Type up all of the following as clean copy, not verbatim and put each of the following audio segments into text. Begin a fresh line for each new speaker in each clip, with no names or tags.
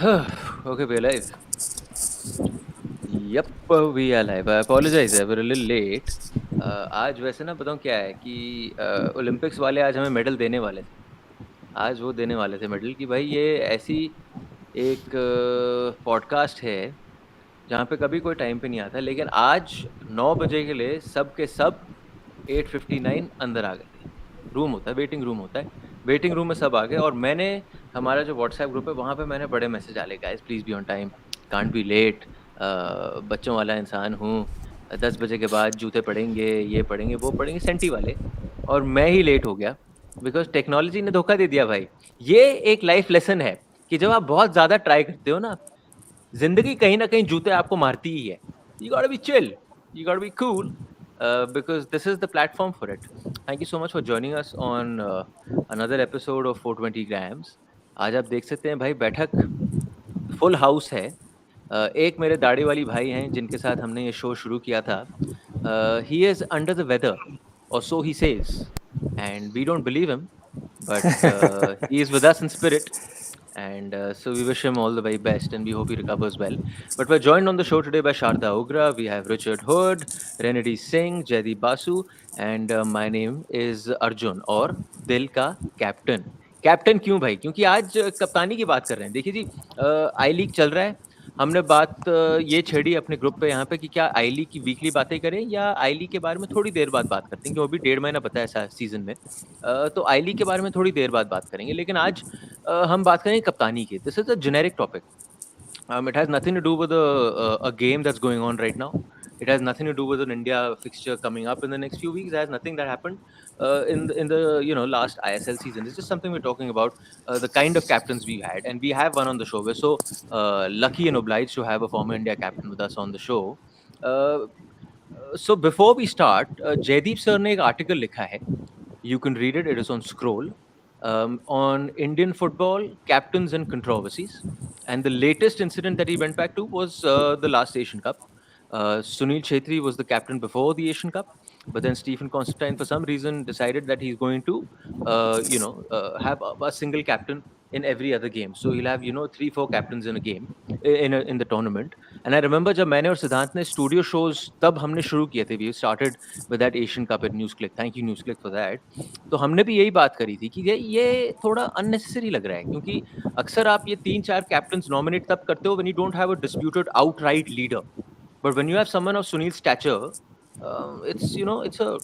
Okay, we're live. Yep, we are live. I apologize, we're a little late. आज वैसे ना बताऊँ क्या है कि ओलंपिक्स वाले आज हमें मेडल देने वाले थे। आज वो देने वाले थे मेडल कि भाई ये ऐसी एक पॉडकास्ट है, जहाँ पे कभी कोई टाइम पे नहीं आता, लेकिन आज 9 बजे के लिए सब के सब 8:59 अंदर आ गए थे। रूम होता है, वेटिंग रूम होता है। वेटिंग रूम में सब आ गए और मैंने हमारा जो व्हाट्सएप ग्रुप है, वहाँ पे मैंने बड़े मैसेज डाले, guys please be on time, can't be late, बच्चों वाला इंसान हूँ, 10 बजे के बाद जूते पड़ेंगे, ये पड़ेंगे, वो पड़ेंगे, सेंटी वाले। और मैं ही लेट हो गया बिकॉज़ टेक्नोलॉजी ने धोखा दे दिया भाई। ये एक लाइफ लेसन है कि जब आप बहुत ज़्यादा ट्राई करते हो ना, ज़िंदगी कहीं न कहीं जूते आपको मारती ही है। You gotta be chill, you gotta be cool, because this is the platform for it. Thank you so much for joining us on another episode of 420 grams. आज आप देख सकते हैं भाई बैठक फुल हाउस है। एक मेरे दाढ़ी वाली भाई हैं जिनके साथ हमने ये शो शुरू किया था। He is under the weather or so he says and we don't believe him, but he is with us in spirit. And so we wish him all the very best and we hope he recovers well. But we're joined on the show today by Sharda Ugra. We have Richard Hood, Renedy Singh, Jaydeep Basu, and my name is Arjun और दिल का captain. Captain क्यों भाई? क्योंकि आज कप्तानी की बात कर रहे हैं। देखिए जी, आई लीग चल रहा है। हमने बात ये छेड़ी अपने ग्रुप पे यहाँ पे कि क्या आई लीग की वीकली बातें करें या आई लीग के बारे में थोड़ी देर बाद बात करते हैं, क्योंकि अभी 1.5 महीना बचा है सीजन में। तो आई लीग के बारे में थोड़ी देर बाद बात करेंगे, लेकिन आज हम बात करेंगे कप्तानी की। This is a generic topic. It has nothing to do with a game that's going on right now. It has nothing to do with an India fixture coming up in the next few weeks. It has nothing that happened in the last ISL season. It's just something we're talking about. The kind of captains we've had, and we have one on the show. We're so lucky and obliged to have a former India captain with us on the show. Uh, so before we start, Jaydeep sir ने एक article लिखा है. You can read it. It is on Scroll, on Indian football captains and controversies. And the latest incident that he went back to was the last Asian Cup. Sunil Chhetri was the captain before the Asian Cup, but then Stephen Constantine, for some reason, decided that he's going to, have a single captain in every other game. So he'll have 3-4 captains in a game in the tournament. And I remember जब मैंने और सिद्धांत ने studio shows तब हमने शुरू किए थे, we started with that Asian Cup at Newsclick. Thank you Newsclick for that. तो हमने भी यही बात करी थी कि ये थोड़ा अननेसेसरी लग रहा है, क्योंकि अक्सर आप ये 3-4 कैप्टन्स नॉमिनेट तब करते हो when you don't have a disputed outright leader. But when you have someone of Sunil's stature, it's a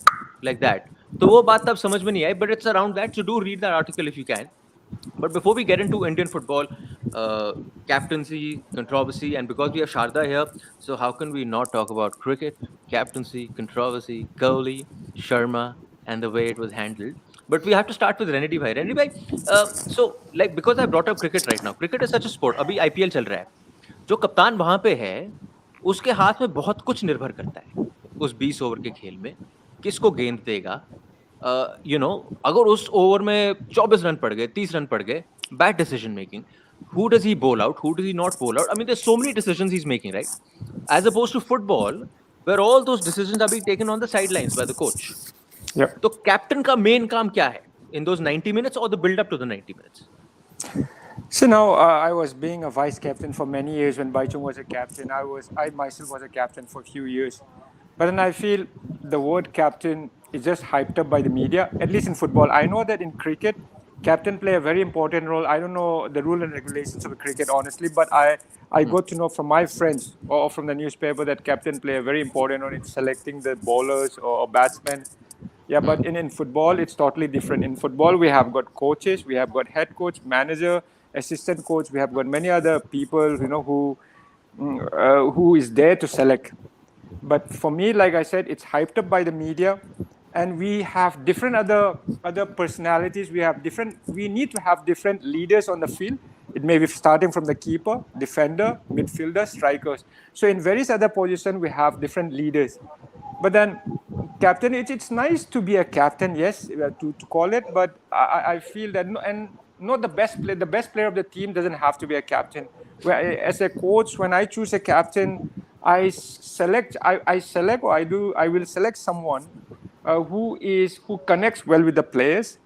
like that. तो वो बात तब समझ में नहीं आई, but it's around that. So do read that article if you can. But before we get into Indian football, captaincy, controversy, and because we have Sharda here, so how can we not talk about cricket, captaincy, controversy, Kohli, Sharma, and the way it was handled? But we have to start with Renedy bhai. Renedy bhai, so like because I brought up cricket right now, cricket is such a sport. अभी IPL चल रहा है. जो कप्तान वहां पे है, उसके हाथ में बहुत कुछ निर्भर करता है उस 20 ओवर के खेल में। किसको गेंद देगा, अगर उस ओवर में 24 रन पड़ गए, 30 रन पड़ गए, bad decision making, who does he bowl out, who does he not bowl out? I mean, there's so many decisions he's making, right? As opposed to football, where all those decisions are being taken on the sidelines by the coach.
Yeah.
तो captain का main काम क्या है in those 90 minutes or the build up to the 90 minutes?
So now I was being a vice captain for many years when Baichung was a captain. I myself was a captain for a few years. But then I feel the word captain is just hyped up by the media, at least in football. I know that in cricket, captain play a very important role. I don't know the rule and regulations of cricket, honestly, but I got to know from my friends or from the newspaper that captain play a very important role in selecting the bowlers or batsmen. Yeah, but in football, it's totally different. In football, we have got coaches, we have got head coach, manager, assistant coach. We have got many other people, who is there to select. But for me, like I said, it's hyped up by the media, and we have different other personalities. We need to have different leaders on the field. It may be starting from the keeper, defender, midfielder, strikers. So in various other positions, we have different leaders. But then captain, it's nice to be a captain, yes, to call it, but I feel that not the best player. The best player of the team doesn't have to be a captain. As a coach, when I choose a captain, I will select someone who connects well with the players,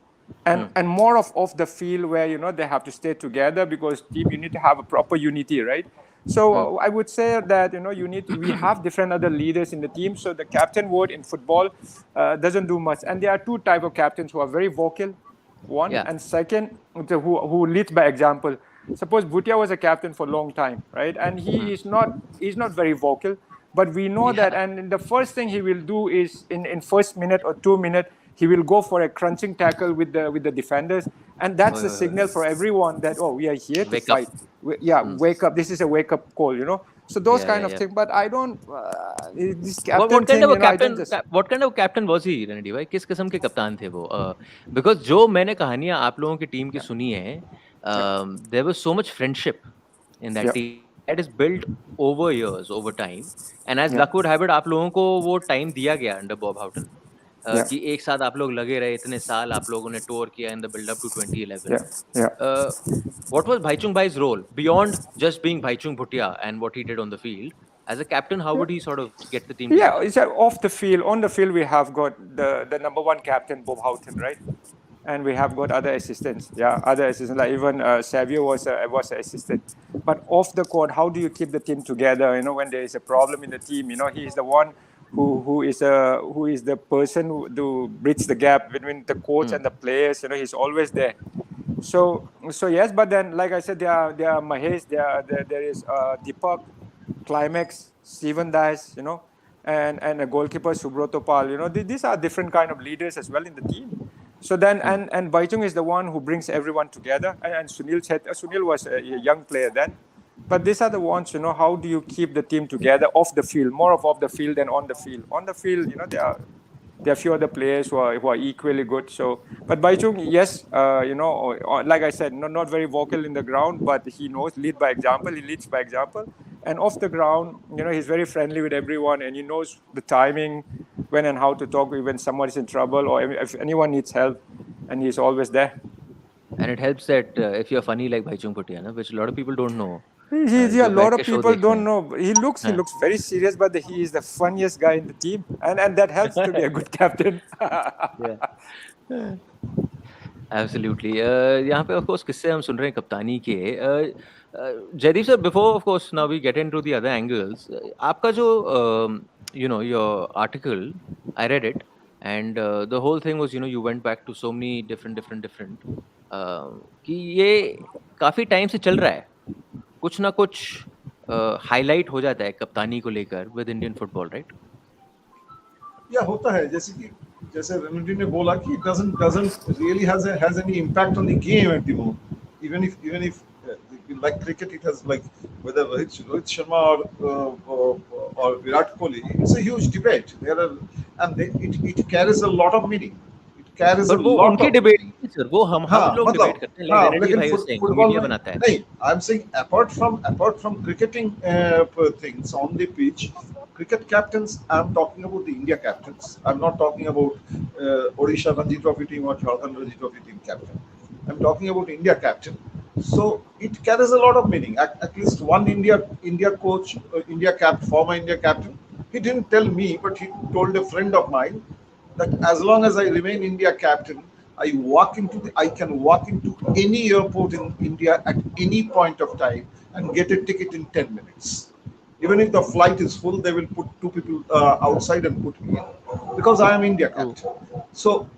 and more of off the field where, you know, they have to stay together, because team, you need to have a proper unity, right? So I would say that, you know, we have different other leaders in the team. So the captain word in football doesn't do much. And there are two type of captains who are very vocal, one,
Yeah.
and second, who leads by example. Suppose Bhutia was a captain for a long time, right? And he's not very vocal, but we know that,
Yeah.
and the first thing he will do is in first minute or 2 minute, he will go for a crunching tackle with the defenders, and that's the signal for everyone that, oh, we are here to
Wake up.
fight. Wake up. This is a wake up call, you know. So those
Yeah,
kind
yeah,
of
yeah.
things. But I don't this
What,
captain
what kind
thing,
of a
you know. I don't
captain?
just.
What kind of captain was he, Renedy भाई? किस किस्म के कप्तान थे वो? Because जो मैंने कहानियां आप लोगों की टीम की
Yeah,
सुनी है,
yeah,
there was so much friendship in that
yeah,
team that is built over years, over time. And as
yeah,
luck would have it, आप लोगों को वो time दिया गया under Bob Houghton.
yeah,
कि एक साथ आप लोग लगे रहे, इतने साल आप लोगों ने टूर किया in the build up to 2011.
yeah, yeah.
What was Bhaichung Bhai's role beyond just being Bhaichung Bhutia and what he did on the field? As a captain, how would he sort of get the team
Yeah,
together?
it's off the field. On the field, we have got the number one captain, Bob Houghton, right? And we have got other assistants. Yeah, other assistants, like even Savio was an assistant. But off the court, how do you keep the team together? You know, when there is a problem in the team, you know, he is the one who is the person who bridge the gap between the coach and the players. You know, he's always there. So yes, but then, like I said, there are Mahesh, there is Deepak, Climax, Steven Dice, you know, and a goalkeeper, Subroto Pal. You know, these are different kind of leaders as well in the team. So then, and Baichung is the one who brings everyone together. And Sunil was a young player then. But these are the ones, you know, how do you keep the team together off the field, more of off the field than on the field. On the field, you know, there are a few other players who are equally good. So, but Baichung, yes, you know, like I said, not very vocal in the ground, but he knows, lead by example. He leads by example. And off the ground, you know, he's very friendly with everyone, and he knows the timing, when and how to talk when someone is in trouble or if anyone needs help, and he's always there.
And it helps that if you're funny like Bhaichung Bhutia, which a lot of people don't know.
A
जो
lot
बैठ
of
के show
people
देखते
don't
हैं.
know. He looks very serious, but he is the funniest guy in the team, and that helps to be a good captain.
Yeah. Absolutely. यहाँ पे of course किस्से हम सुन रहे हैं कप्तानी के. Jaydeep sir, before of course now we get into the other angles. आपका जो you know, your article, I read it, and the whole thing was, you know, you went back to so many different कि ये काफी time से चल रहा है, कुछ ना कुछ हाईलाइट हो जाता है कप्तानी को लेकर विद इंडियन फुटबॉल, राइट?
या होता है, जैसे रेनेडी ने बोला कि doesn't really has any impact on the game at the moment. Even if like cricket, it has, like whether it's Rohit Sharma or Virat Kohli, it's a huge debate. It carries a lot of meaning. It carries a lot
उनकी
of
debate
meaning.
Sir, वो हम लोग debate करते हैं, like Renedy भाई was saying, media बनाता है.
नहीं, I'm saying apart from cricketing things on the pitch, cricket captains, I'm talking about the India captains. I'm not talking about Odisha Ranji Trophy team or Jharkhand Ranji Trophy team captain. I'm talking about India captain. So it carries a lot of meaning. At least one India coach, former India captain, he didn't tell me, but he told a friend of mine that as long as I remain India captain, I can walk into any airport in India at any point of time and get a ticket in 10 minutes. Even if the flight is full, they will put two people outside and put me in, because I am India captain. So,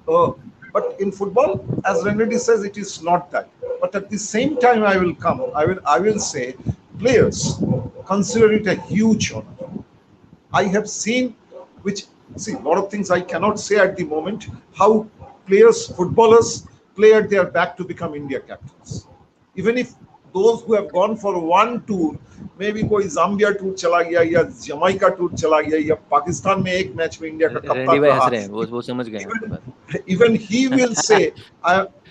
but in football, as Renedy says, it is not that. But at the same time, I will say, players consider it a huge honor. I have seen, a lot of things I cannot say at the moment, how footballers play at their back to become India captains. Even if those who have gone for one tour, maybe कोई Zambia tour चला गया या Jamaica tour चला गया या पाकिस्तान में एक match में इंडिया का कप्तान रहा,
वो समझ गए.
even he will say,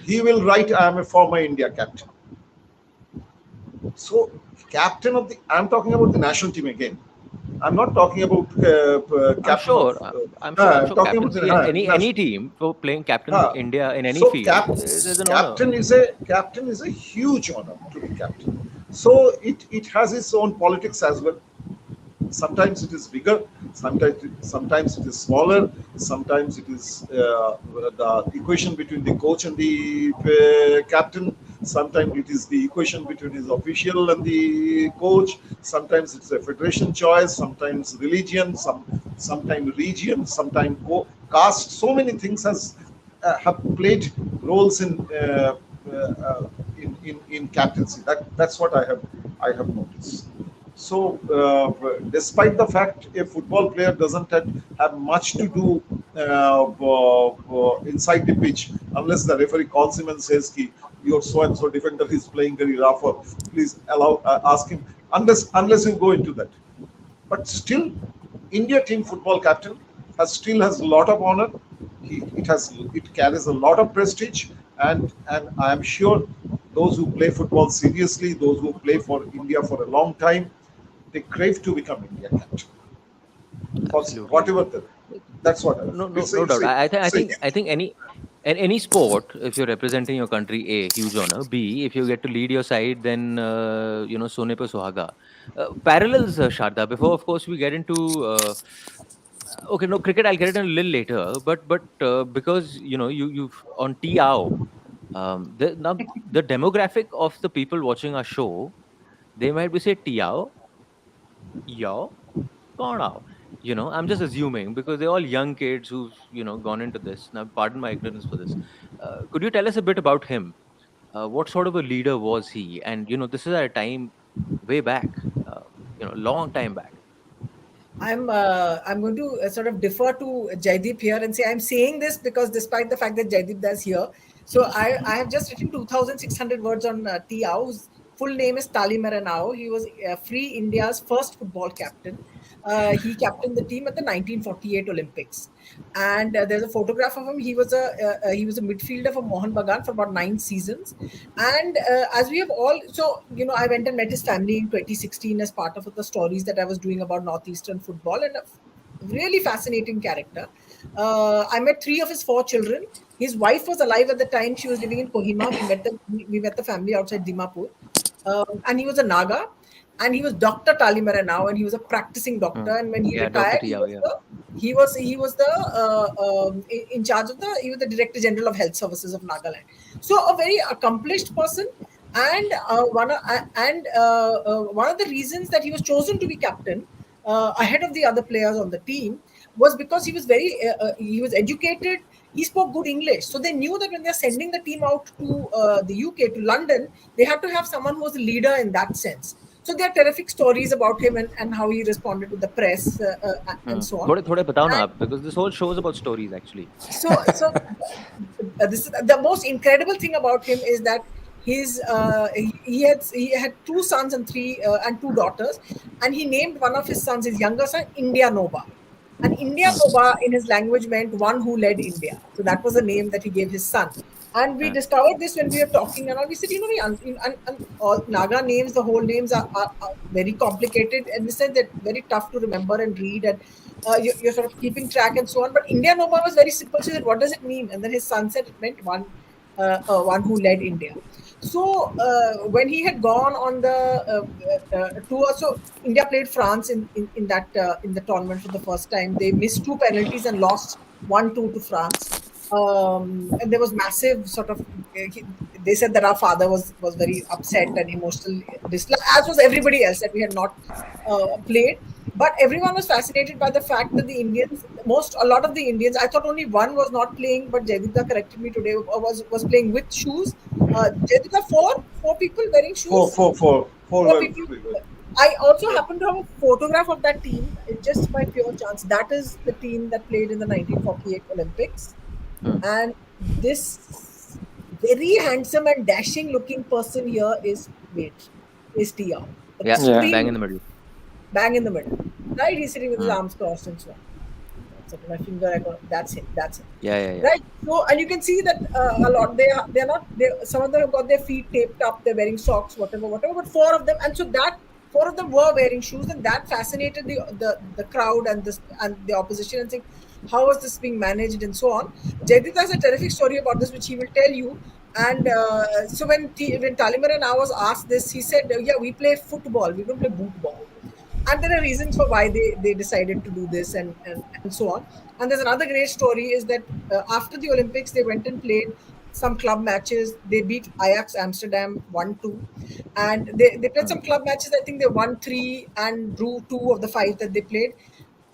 he will write, I am a former India captain. So I'm talking about the national team again. I'm not talking about captain.
I'm sure captaincy, any team for playing captain India in any field is an honor.
Captain is a huge honor to be captain. So it has its own politics as well. Sometimes it is bigger, Sometimes it is smaller. Sometimes it is the equation between the coach and the captain. Sometimes it is the equation between his official and the coach. Sometimes it's a federation choice. Sometimes religion. Sometimes region. Sometimes caste. So many things have played roles in captaincy. That's what I have noticed. So, despite the fact a football player doesn't have much to do inside the pitch, unless the referee calls him and says, "Ki, your so and so defender is playing very rough, or please ask him." Unless you go into that, but still, India team football captain still has a lot of honor. It carries a lot of prestige, and I am sure those who play football seriously, those who play for India for a long time, they crave to become India captain. For
Absolutely.
whatever that's what I
No, no,
it's
no doubt. I
a-
think any sport, if you're representing your country, A, huge honor. B, if you get to lead your side, then Sone pe Suhaga. Parallels, Sharda. Before, of course, we get into okay, no cricket. I'll get it in a little later. But because you've on Tiao, now the demographic of the people watching our show, they might be say Tiao, Yao, Konao. I'm just assuming because they're all young kids who've gone into this. Now, pardon my ignorance for this. Could you tell us a bit about him? What sort of a leader was he? And this is at a time way back, long time back.
I'm going to sort of defer to Jaydeep here and say I'm saying this because despite the fact that Jaydeep is here, so I have just written 2,600 words on Tiao, whose full name is Tali Maranao. He was Free India's first football captain. He captained the team at the 1948 Olympics, and there's a photograph of him. He was a midfielder for Mohan Bagan for about 9 seasons, and as we have all, so I went and met his family in 2016 as part of the stories that I was doing about Northeastern football, and a really fascinating character. I met 3 of his 4 children. His wife was alive at the time. She was living in Kohima. We met the family outside Dimapur, and he was a Naga, and he was Dr. Talimara now, and he was a practicing doctor. And when he
Yeah, Dr.
retired,
Tiao, yeah.
he was the in charge of he was the Director General of Health Services of Nagaland. So a very accomplished person, and one of the reasons that he was chosen to be captain ahead of the other players on the team was because he was educated. He spoke good English, so they knew that when they're sending the team out to the UK, to London, they had to have someone who was a leader in that sense. So there are terrific stories about him and how he responded to the press and so on.
Thoda batao na
And
aap, because this whole show is about stories actually.
so this is the most incredible thing about him is that he had 2 sons and 2 daughters, and he named one of his sons, his younger son, India Nova. And India Nova in his language meant one who led India. So that was the name that he gave his son. And we discovered this when we were talking, and we said, all Naga names, the whole names are very complicated, and we said that very tough to remember and read, and you're sort of keeping track and so on. But India Nova was very simple. She said, "What does it mean?" And then his son said it meant one who led India. So when he had gone on the tour, so India played France in the tournament for the first time. They missed 2 penalties and lost 1-2 to France. And there was massive sort of. They said that our father was very upset and emotional, as was everybody else, that we had not played. But everyone was fascinated by the fact that a lot of the Indians, I thought only one was not playing, but Jaydeep corrected me today, was playing with shoes. Jaydeep, four people wearing shoes.
Four
People. I also happen to have a photograph of that team. It's just by pure chance. That is the team that played in the 1948 Olympics. And this very handsome and dashing looking person here is Tiao.
Yeah, bang in the middle.
Bang in the middle. Right? He's sitting with his arms crossed and so on. My finger, that's it.
Yeah.
Right. So, and you can see that a lot. They're not. Some of them have got their feet taped up. They're wearing socks, whatever. But 4 of them, and so that 4 of them were wearing shoes, and that fascinated the crowd and the opposition, and saying, how was this being managed and so on. Jaydeep has a terrific story about this, which he will tell you. And so when Talimaran I was asked this, he said, "Yeah, we play football. We don't play boot ball." And there are reasons for why they decided to do this and so on. And there's another great story is that after the Olympics, they went and played some club matches. They beat Ajax Amsterdam 1-2. And they played some club matches. I think they won 3 and drew 2 of the 5 that they played.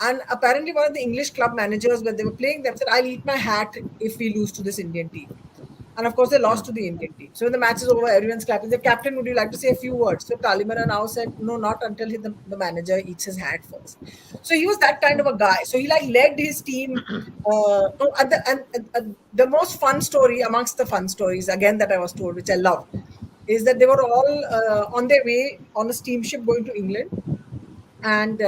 And apparently, one of the English club managers, when they were playing them, said, I'll eat my hat if we lose to this Indian team. And of course, they lost to the Indian team. So when the match is over, everyone's clapping. The captain, would you like to say a few words? So Talimara now said, no, not until the manager eats his hat first. So he was that kind of a guy. So he like led his team. The most fun story amongst the fun stories, again, that I was told, which I love, is that they were all on their way on a steamship going to England. And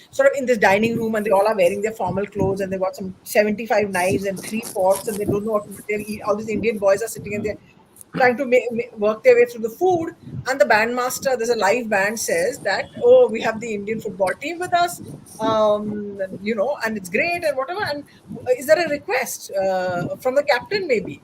sort of in this dining room, and they all are wearing their formal clothes, and they've got some 75 knives and 3 forks, and they don't know what to do. All these Indian boys are sitting and they're trying to work their way through the food. And the bandmaster, there's a live band, says that, oh, we have the Indian football team with us, and it's great and whatever. And is there a request from the captain, maybe?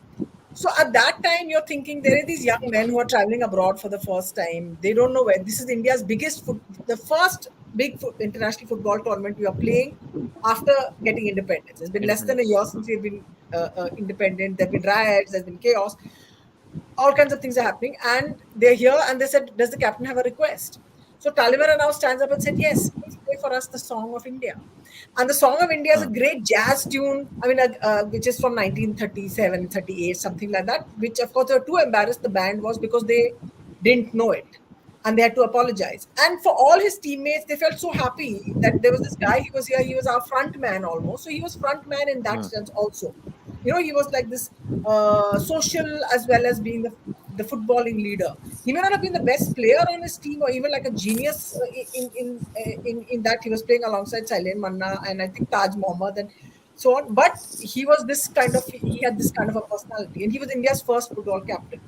So at that time, you're thinking there are these young men who are traveling abroad for the first time. They don't know where. This is India's biggest the first big international football tournament we are playing after getting independence. It's been less than a year since we've been independent. There've been riots, there's been chaos. All kinds of things are happening. And they're here and they said, does the captain have a request? So Talimara now stands up and said, yes, please play for us the Song of India. And the Song of India is a great jazz tune, which is from 1937, 38, something like that, which of course they were too embarrassed, the band was, because they didn't know it. And they had to apologize. And for all his teammates, they felt so happy that there was this guy, he was here, he was our front man almost. So he was front man in that sense also. He was like this social as well as being the footballing leader. He may not have been the best player on his team or even like a genius in that. He was playing alongside Sailen Manna and I think Taj Mohammed and so on. But he had this kind of a personality, and he was India's first football captain.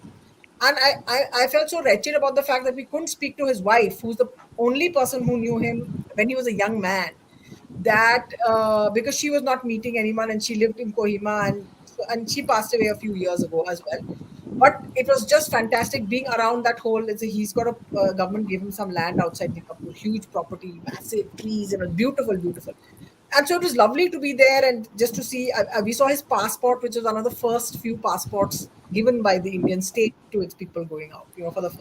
And I felt so wretched about the fact that we couldn't speak to his wife, who's the only person who knew him when he was a young man. That because she was not meeting anyone and she lived in Kohima and she passed away a few years ago as well. But it was just fantastic being around that whole. He's got a government gave him some land outside Singapore, huge property, massive trees, beautiful, beautiful. And so it was lovely to be there and just to see. We saw his passport, which was one of the first few passports given by the Indian state to its people going out. For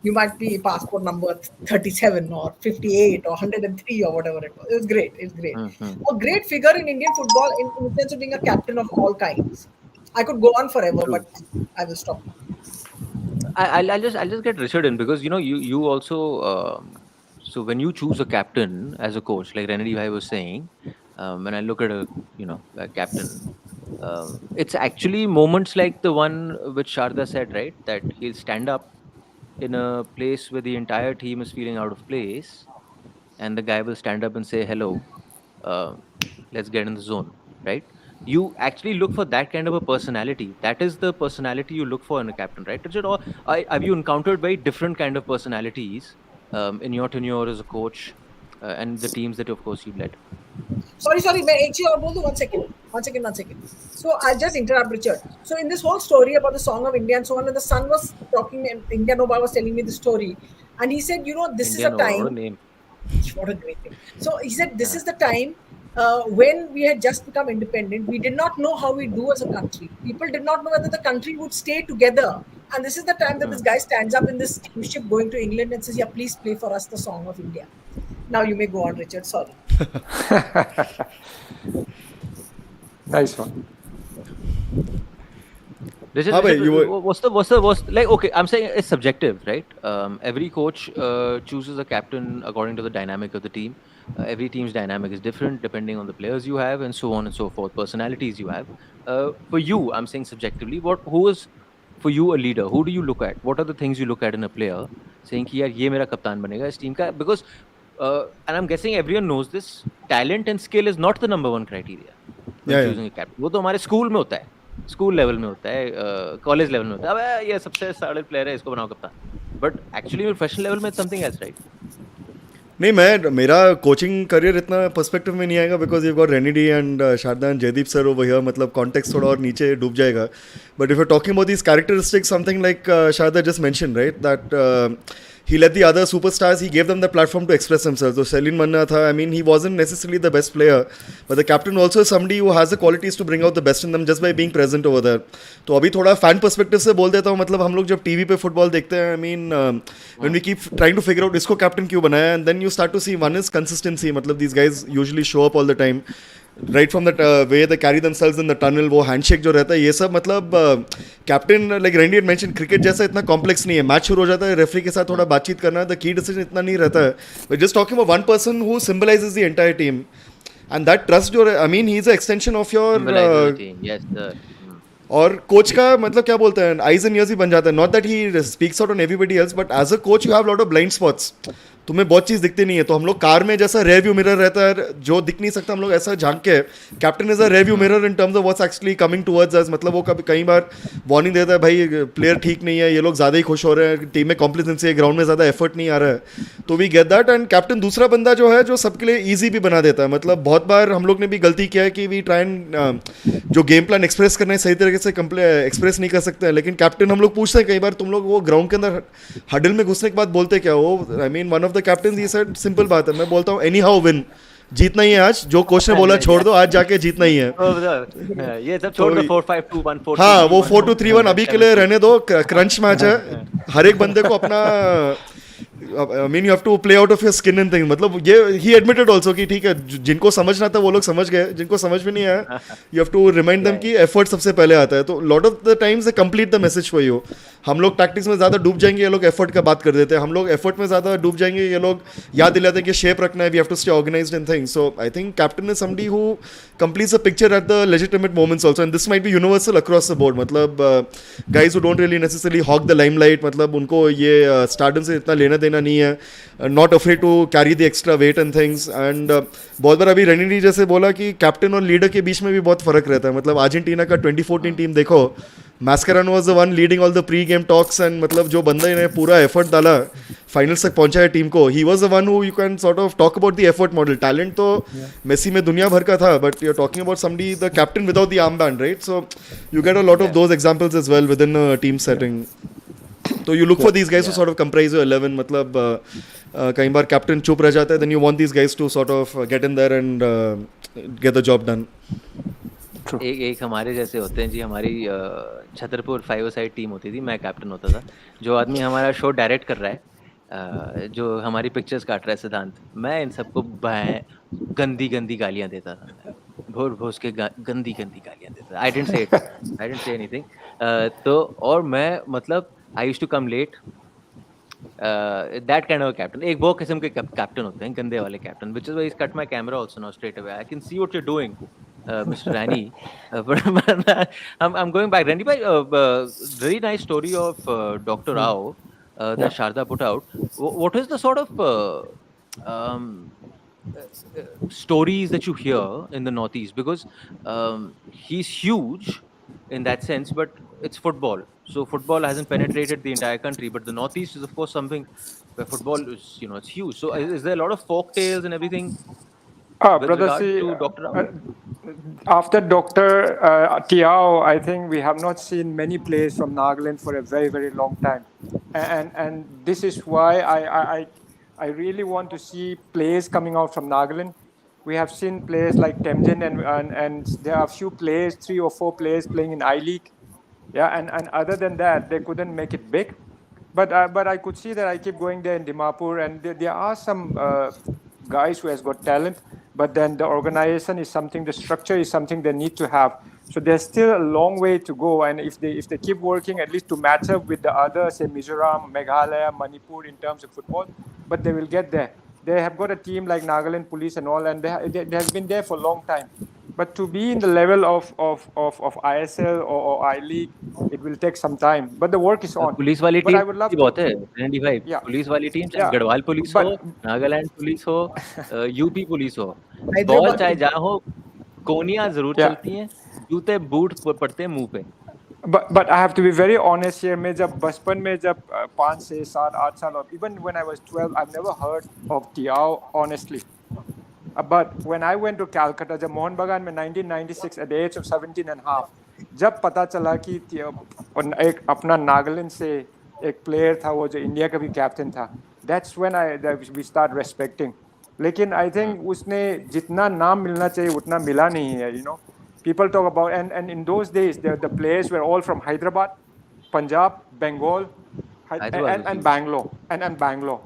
you might be passport number 37 or 58 or 103 or whatever it was. It was great. It's great. A great figure in Indian football in the sense of being a captain of all kinds. I could go on forever, but I will stop.
I'll just get Richard in, because you also so when you choose a captain as a coach, like Renedy Bhai was saying, when I look at a captain, it's actually moments like the one which Sharda said, right? That he'll stand up in a place where the entire team is feeling out of place, and the guy will stand up and say, hello, let's get in the zone, right? You actually look for that kind of a personality. That is the personality you look for in a captain, right, Richard? Or have you encountered very different kind of personalities in your tenure as a coach and the teams that, of course, you've led?
Sorry, one second. So I'll just interrupt Richard. So in this whole story about the Song of India and so on, and the son was talking, and India Nova was telling me the story, and he said, this
India
is a time.
Nova, name.
What a great thing. So he said, this is the time when we had just become independent. We did not know how we do as a country. People did not know whether the country would stay together. And this is the time that this guy stands up in this steamship going to England and says, yeah, please play for us the Song of India. Now you may go on, Richard. Sorry.
Nice one.
Richard, what's like? Okay, I'm saying it's subjective, right? Every coach chooses a captain according to the dynamic of the team. Every team's dynamic is different depending on the players you have and so on and so forth, personalities you have. For you, I'm saying subjectively, who is for you a leader? Who do you look at? What are the things you look at in a player, saying कि यार ये मेरा कप्तान बनेगा इस team का? Because and I'm guessing everyone knows this, talent and skill is not the number one criteria when choosing a captain. वो तो हमारे स्कूल में होता है, स्कूल लेवल में होता है, कॉलेज लेवल में होता है, अबे ये सबसे सॉलिड प्लेयर है, इसको बनाओ कप्तान. बट एक्चुअली प्रोफेशनल लेवल में समथिंग एल्स, राइट?
नहीं, मेरा कोचिंग करियर इतना पर्सपेक्टिव में नहीं आएगा, बिकॉज यू गॉट रेनिडी and Sharda and Jaydeep sir over here. मतलब कॉन्टेक्स्ट थोड़ा और नीचे डूब जाएगा. But if you're talking about these characteristics, something like Sharda just mentioned, right, that he let the other superstars, he gave them the platform to express themselves. So Celine Manna tha, I mean, he wasn't necessarily the best player, but the captain also is somebody who has the qualities to bring out the best in them just by being present over there. तो अभी थोड़ा fan perspective से बोल देता हूँ, मतलब हम लोग जब टीवी पे फुटबॉल देखते हैं, I mean, when we keep trying to figure out इसको captain क्यों बनाया, and then you start to see one is consistency, मतलब these guys usually show up all the time. Right from the way they carry themselves in the tunnel, वो handshake जो रहता है, ये सब मतलब captain like रेंडी had mention, cricket जैसा इतना कॉम्प्लेक्स नहीं है. मैच शुरू हो जाता है, रेफरी के साथ थोड़ा बातचीत करना है, द की डिसीजन इतना नहीं रहता है. But just talking about one person who symbolises the entire team, and that trust जो, I mean, he is a extension of your, और कोच का मतलब क्या बोलते हैं, आईज एंड ईयर्स ही बन जाता है. Not that he speaks out on everybody else, but as a coach you have lot of blind spots. तुम्हें बहुत चीज़ दिखती नहीं है. तो हम लोग कार में जैसा रेयर व्यू मिरर रहता है जो दिख नहीं सकता, हम लोग ऐसा झांक के, captain is a rear view mirror in terms of what's actually coming towards अस. मतलब वो कभी कई बार वार्निंग देता है, भाई प्लेयर ठीक नहीं है, ये लोग ज़्यादा ही खुश हो रहे हैं, टीम में कॉम्प्लिसेंसी है, ग्राउंड में ज़्यादा एफर्ट नहीं आ रहा है. तो we get that. And captain दूसरा बंदा जो है, जो सबके लिए ईजी भी बना देता है. मतलब बहुत बार हम लोग ने भी गलती किया है कि वी ट्राई एंड जो गेम प्लान एक्सप्रेस करना है सही तरीके से एक्सप्रेस नहीं कर सकते हैं. लेकिन कैप्टन हम लोग पूछते हैं कई बार, तुम लोग वो ग्राउंड के अंदर हडल में घुसने के बाद बोलते क्या हो. I mean, one of the captain he said, simple बात है, मैं बोलता हूँ एनी हाउ विन, जीतना ही है आज. जो कोच ने बोला छोड़ दो, आज जाके जीतना ही है.
ये सब छोड़ दो, 4-5-2-1 4-2-3-1.
हाँ, वो 4-2-3-1 अभी के लिए रहने दो. क्रंच मैच है, हर एक बंदे को अपना, I mean, you have to play out of your skin and things. मतलब ये he admitted also कि ठीक है, जिनको समझना था वो लोग समझ गए, जिनको समझ में नहीं आया you have to remind them कि effort सबसे पहले आता है. तो lot of the times they complete the message for you. हम लोग टैक्टिक्स में ज़्यादा डूब जाएंगे, ये लोग एफर्ट का बात कर देते हैं. हम लोग एफर्ट में ज़्यादा डूब जाएंगे, ये लोग याद दिलाते हैं कि शेप रखना है, we have to stay organised in things. So I think captain is somebody who completes the picture at the legitimate moments also, and this might be universal across the board. मतलब guys who don't really necessarily hog the limelight, मतलब उनको ये stardom से इतना लेना देना नहीं है, not afraid to carry the extra weight and things. And बहुत बार अभी रेनिडी जैसे बोला कि कैप्टन और लीडर के बीच में भी बहुत फर्क रहता है. मतलब अर्जेंटीना का 2014 टीम देखो, Mascherano was the one leading all the pre-game talks, and मतलब जो बंदा ने पूरा एफर्ट डाला फाइनल्स तक पहुंचाया टीम को, he was the one who you can sort of talk about the effort model. Talent तो मेसी में दुनिया भर का था, but you're talking about somebody, the captain without the armband, right? So you get a lot of those examples as well within a team setting. So you look for these guys to sort of comprise your 11. मतलब कई बार captain चुप रह जाता है, then you want these guys to sort of get in there and get the job done.
एक हमारे जैसे होते हैं जी, हमारी छतरपुर 5-a-side टीम होती थी, मैं कैप्टन होता था. जो आदमी हमारा शो डायरेक्ट कर रहा है, जो हमारी पिक्चर्स काट रहा है, सिद्धांत, मैं इन सबको गंदी गंदी गालियां देता था, भोर भोस के गंदी गंदी गालियां देता था. I didn't say anything. तो और मैं मतलब I used to come late, that kind of captain. एक वो किस्म के कैप्टन होते हैं, गंदे वाले captain, which is why cut my camera also now straight away. I can see what you are doing, Mr. Rani. But I'm going back. Randy bhai, very nice story of Dr. Rao that Sharda put out. What is the sort of stories that you hear in the Northeast? Because he's huge in that sense, but it's football. So football hasn't penetrated the entire country, but the Northeast is of course something where football is, it's huge. So is there a lot of folk tales and everything with
brother,
regard
see,
to Dr. Rao?
After Dr. Tiao, I think we have not seen many players from Nagaland for a very, very long time. And this is why I really want to see players coming out from Nagaland. We have seen players like Temjin, and there are a few players, 3 or 4 players playing in I-League. Yeah, and other than that, they couldn't make it big. But I could see that I keep going there in Dimapur, and there are some guys who has got talent. But then the organization is something, the structure is something they need to have. So there's still a long way to go. And if they keep working at least to match up with the other, say Mizoram, Meghalaya, Manipur in terms of football, but they will get there. They have got a team like Nagaland Police and all, and they have been there for a long time. But to be in the level of ISL or I-League, it will take some time. But the work is on.
Police वाली
But
team
I would love
बहुत
to.
है रेंडी भाई.
Yeah.
Police वाली team, चाहे
Yeah.
Garhwal police हो,
But-
Nagaland police हो, UP police हो,
Hyderabad
ball चाहे
पुलिस.
जहाँ हो, कोनियां जरूर
Yeah.
चलती हैं, जूते बूट पड़ते हैं मुंह पे.
But I have to be very honest here. मैं जब बचपन में जब 5 से 7 8 साल, और even when I was 12, I've never heard of Tiao honestly. But when I went to Calcutta, जब मोहन बागान में 1996 at the age of 17 and a half, जब पता चला कि एक अपना नागालैंड से एक प्लेयर था वो जो इंडिया का भी कैप्टन था, that's when we start respecting. लेकिन I think उसने जितना नाम मिलना चाहिए उतना मिला नहीं है, you know. People talk about, and in those days the players were all from Hyderabad, Punjab, Bengal,
Hyderabad was
and
huge.
Bangalore,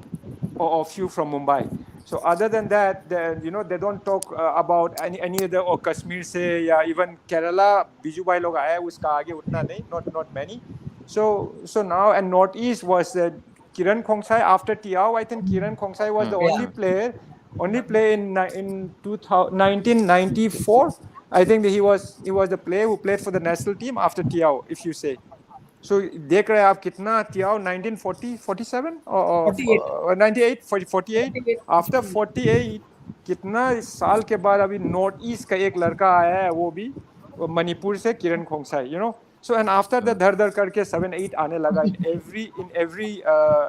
or few from Mumbai. So other than that, you know, they don't talk about any other, or Kashmir se, या even Kerala, Biju bhai log आया उसका आगे उतना नहीं, not many. So now, and Northeast was Kiran Khongsai after Tiao. I think Kiran Khongsai was the only player in 1994. I think that he was the player who played for the national team after Tiao, if you say. So देख रहे हैं आप कितना Tiao 1940 47 or 98 48 after 48 कितना साल के बाद अभी नॉर्थ ईस्ट का एक लड़का आया है, वो भी मणिपुर से, किरण Khongsai, you know. So and after the धर करके 7-8 आने लगा in every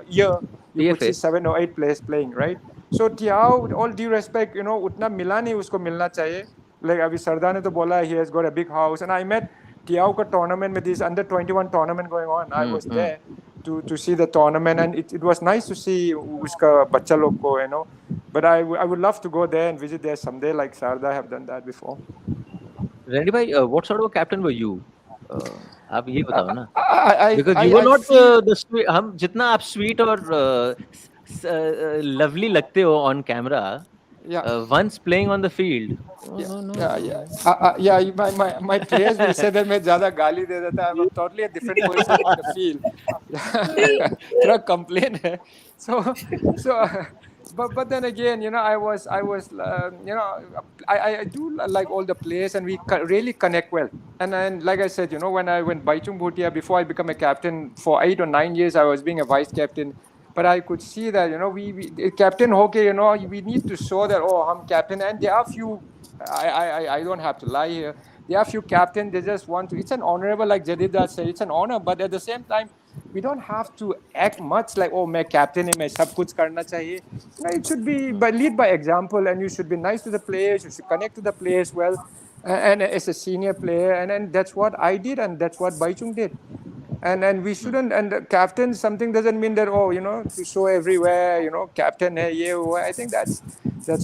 year you could see 7 or 8 players playing, right? So Tiao, with all due respect, you know, उतना मिला नहीं, उसको मिलना चाहिए. Like अभी सरदा ने तो बोला he has got a big house, and I met Tiao ka tournament with this under 21 tournament going on. I was there to see the tournament, and it was nice to see uska bachcha log ko, you know. But I would love to go there and visit there someday, like Sharda have done that before.
Renedy bhai, what sort of a captain were you? आप ये बताओ ना, because you
I
were not
feel,
the sweet, हम जितना आप sweet और lovely लगते हो on camera, once playing on the field,
my players will say that मैं ज़्यादा गाली दे देता, I'm totally a different person on the field. थोड़ा complain है. So but then again, you know, I was you know, I do like all the players, and we really connect well. And like I said, you know, when Baichung Bhutia, before I became a captain for 8 or 9 years, I was being a vice captain. But I could see that, you know, we captain hockey, you know, we need to show that, oh, I'm captain. And there are few, I don't have to lie here, there are few captains, they just want to, it's an honorable, like Jaydeep Basu said, it's an honor, but at the same time, we don't have to act much like, oh, मैं captain है, मैं सब कुछ करना चाहिए. It should be lead by example, and you should be nice to the players, you should connect to the players well, and as a senior player, and that's what I did, and that's what Baichung did. And we shouldn't, and captain something doesn't mean that, oh, you know, to show everywhere, you know, captain hai ye wo. I think that's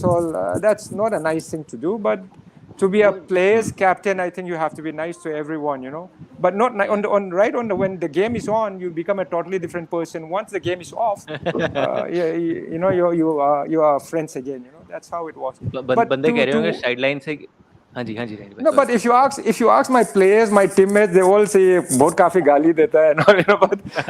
all, that's not a nice thing to do. But to be a player's captain, I think you have to be nice to everyone, you know. But not when the game is on, you become a totally different person. Once the game is off, you know, you are friends again, you know. That's how it was.
But बंदे कह रहे होंगे sideline से, हाँ जी
no, but if you ask my players, my teammates, they all say बहुत काफी गाली देता है, you know,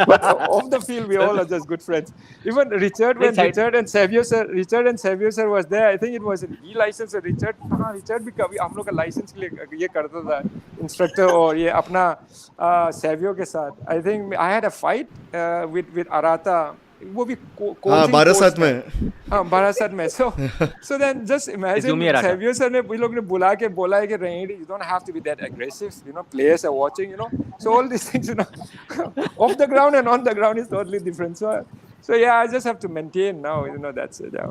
but off the field we all are just good friends. Even Richard and Savio sir was there. I think it was an e-license. Richard भी कभी हम लोग का license के लिए ये करता था, instructor, और ये अपना Savio के साथ. I think I had a fight with Arata. वो भी
बारासात में
so then just imagine Savio sir ने लोग ने बुला के बोला है कि Renedy, you don't have to be that aggressive, you know, players are watching, you know, so all these things, you know, off the ground and on the ground is totally different. So yeah, I just have to maintain now, you know, that's it. Yeah.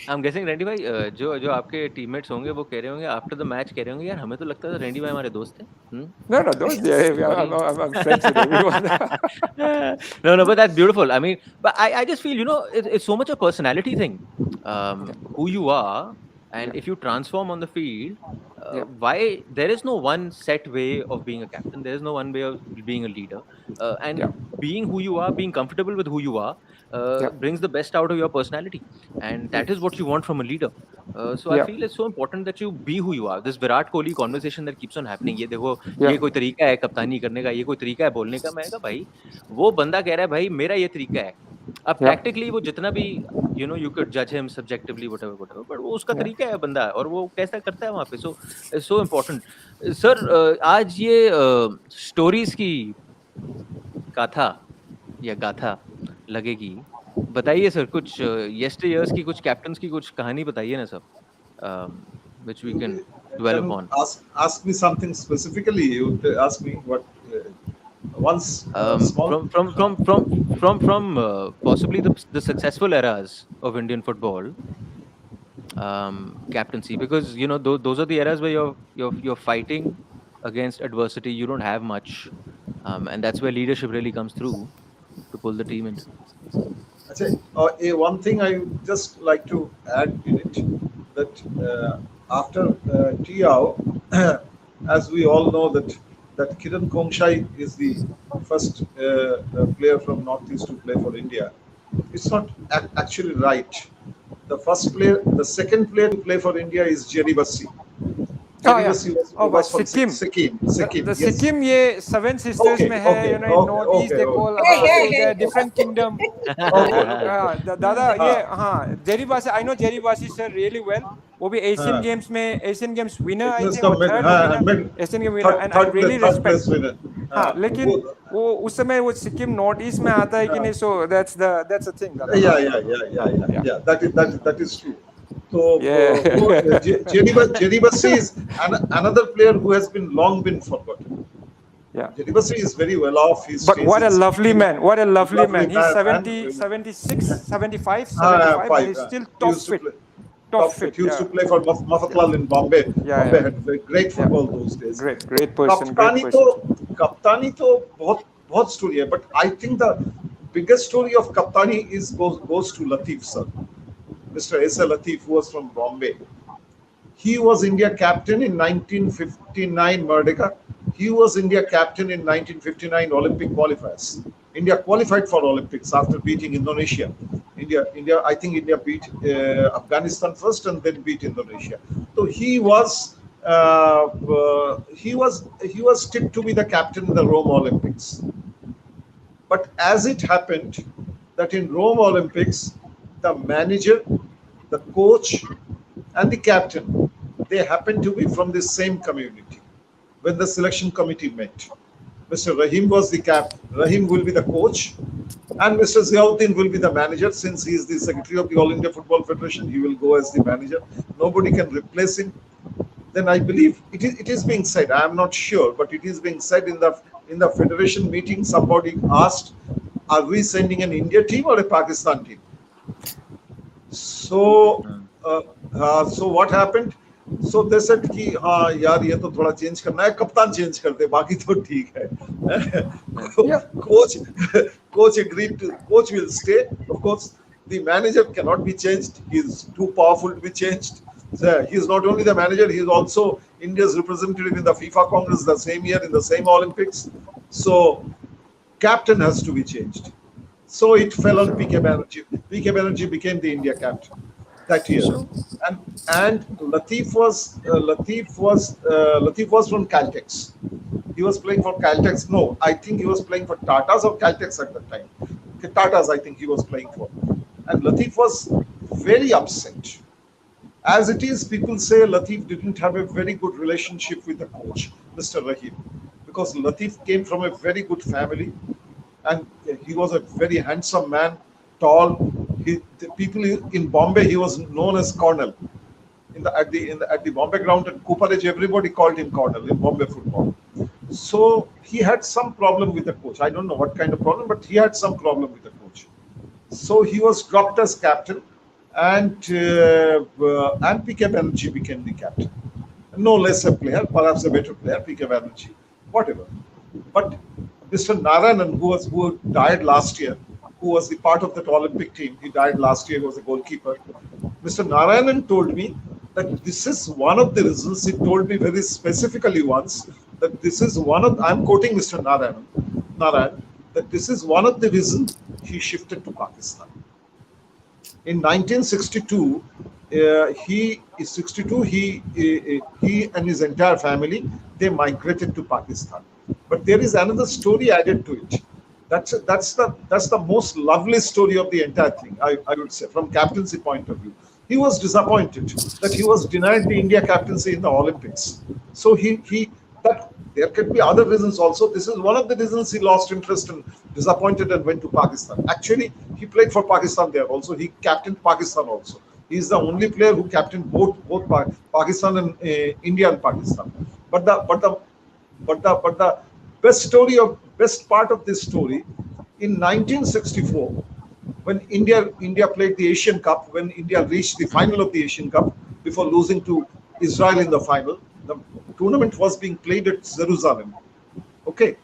I'm guessing Renedy भाई जो आपके teammates होंगे वो कह रहे होंगे after the match, कह रहे होंगे यार हमें तो लगता था Renedy भाई हमारे दोस्त हैं.
No, those I'm friends with everyone.
No, but that's beautiful. I mean, but I just feel, you know, it's so much a personality thing. Who you are, and if you transform on the field, why there is no one set way of being a captain. There is no one way of being a leader. And being who you are, being comfortable with who you are, brings the best out of your personality, and that is what you want from a leader. So I feel it's so important that you be who you are. This Virat Kohli conversation that keeps on happening, ये देखो ये कोई तरीका है कप्तानी करने का, ये कोई तरीका है बोलने का. मैं कहा भाई वो बंदा कह रहा है भाई मेरा ये तरीका है. अब tactically वो जितना भी, you know, you could judge him subjectively whatever, but वो उसका तरीका है बंदा, और वो कैसा करता है वहाँ पे. So it's so important. Sir, आज ये stories की गाथा या गाथा लगेगी, बताइए सर कुछ yesterday years की कुछ captains की कुछ कहानी बताइए ना sir, which we can dwell upon.
Ask me something specifically. You ask me what once
from possibly the successful eras of Indian football, captaincy, because you know those are the eras where you're fighting against adversity, you don't have much, and that's where leadership really comes through to pull the team in.
One thing I would just like to add in it, that after Tiao, as we all know that Kiran Kongshai is the first player from Northeast to play for India. It's not actually right. The second player to play for India is Jaydeep Basu.
Oh, yeah.
Was from
Sikkim.
Sikkim.
The
Yes.
Sikkim, ये seven sisters
Okay,
में है,
okay,
you know, in
okay,
northeast they
okay,
call
Hey.
they're different kingdom. दादा ये हाँ Jaydeep Basu, I know Jaydeep Basu sir really well. वो भी Asian Games में Asian Games winner I think, or third winner, Asian Game winner, and I really respect. हाँ, लेकिन वो उस समय वो सिक्किम नॉर्थ ईस्ट में आता है कि नहीं, so that's the thing.
Yeah. That is true. So
Yeah.
Jaydeep Basu is another player who has long been forgotten.
Yeah.
Jaydeep Basu is very well off.
But what a lovely man. What a lovely man. He's
man.
70, 76, 75, 75, and he's still top fit. Top fit.
He used to play for Mafatlal in Bombay. Bombay had very great football those days.
Great person.
Kaptani तो बहुत story है, but I think the biggest story of Kaptani goes to Latif sir, Mr. S.A. Latif, who was from Bombay. He was India captain in 1959 Merdeka. He was India captain in 1959 Olympic qualifiers. India qualified for Olympics after beating Indonesia. I think India beat Afghanistan first and then beat Indonesia. So he was tipped to be the captain in the Rome Olympics. But as it happened that in Rome Olympics, the manager, the coach, and the captain, they happened to be from the same community. When the selection committee met, Mr. Rahim was the captain. Rahim will be the coach, and Mr. Ziauddin will be the manager. Since he is the secretary of the All India Football Federation, he will go as the manager. Nobody can replace him. Then I believe it is being said. I am not sure, but it is being said in the federation meeting. Somebody asked, "Are we sending an India team or a Pakistan team?" So what happened? So they said कि हाँ यार ये तो थोड़ा change करना है, कप्तान change कर दे, बाकी तो ठीक है. Coach agreed to. Coach will stay. Of course, the manager cannot be changed. He is too powerful to be changed. So he is not only the manager, he is also India's representative in the FIFA Congress the same year in the same Olympics. So captain has to be changed. So it fell on PK Banerjee. PK Banerjee became the India captain that year, and Latif was from Caltex. He was playing for Caltex. No, I think he was playing for Tatas or Caltex at that time. Tatas, I think he was playing for. And Latif was very upset. As it is, people say Latif didn't have a very good relationship with the coach, Mr. Rahim, because Latif came from a very good family, and he was a very handsome man, tall. The people in Bombay, he was known as Cornell. At the Bombay ground at Cooperage, everybody called him Cornell in Bombay football. So he had some problem with the coach. I don't know what kind of problem, but he had some problem with the coach. So he was dropped as captain, and PK Banerjee became the captain. No less a player, perhaps a better player, PK Banerjee, whatever. But Mr. Narayanan, who died last year, who was the part of that Olympic team, he died last year, he was a goalkeeper. Mr. Narayanan told me that this is one of the reasons. He told me very specifically once that this is I'm quoting Mr. Narayan, that this is one of the reasons he shifted to Pakistan. In 1962, he and his entire family, they migrated to Pakistan. But there is another story added to it. That's the most lovely story of the entire thing, I would say, from captaincy point of view. He was disappointed that he was denied the India captaincy in the Olympics. So there could be other reasons also. This is one of the reasons he lost interest and disappointed and went to Pakistan. Actually, he played for Pakistan there also. He captained Pakistan also. He is the only player who captained both Pakistan and India and Pakistan. But the best part of this story, in 1964, when India played the Asian Cup, when India reached the final of the Asian Cup before losing to Israel in the final, tournament was being played at Jerusalem. Okay,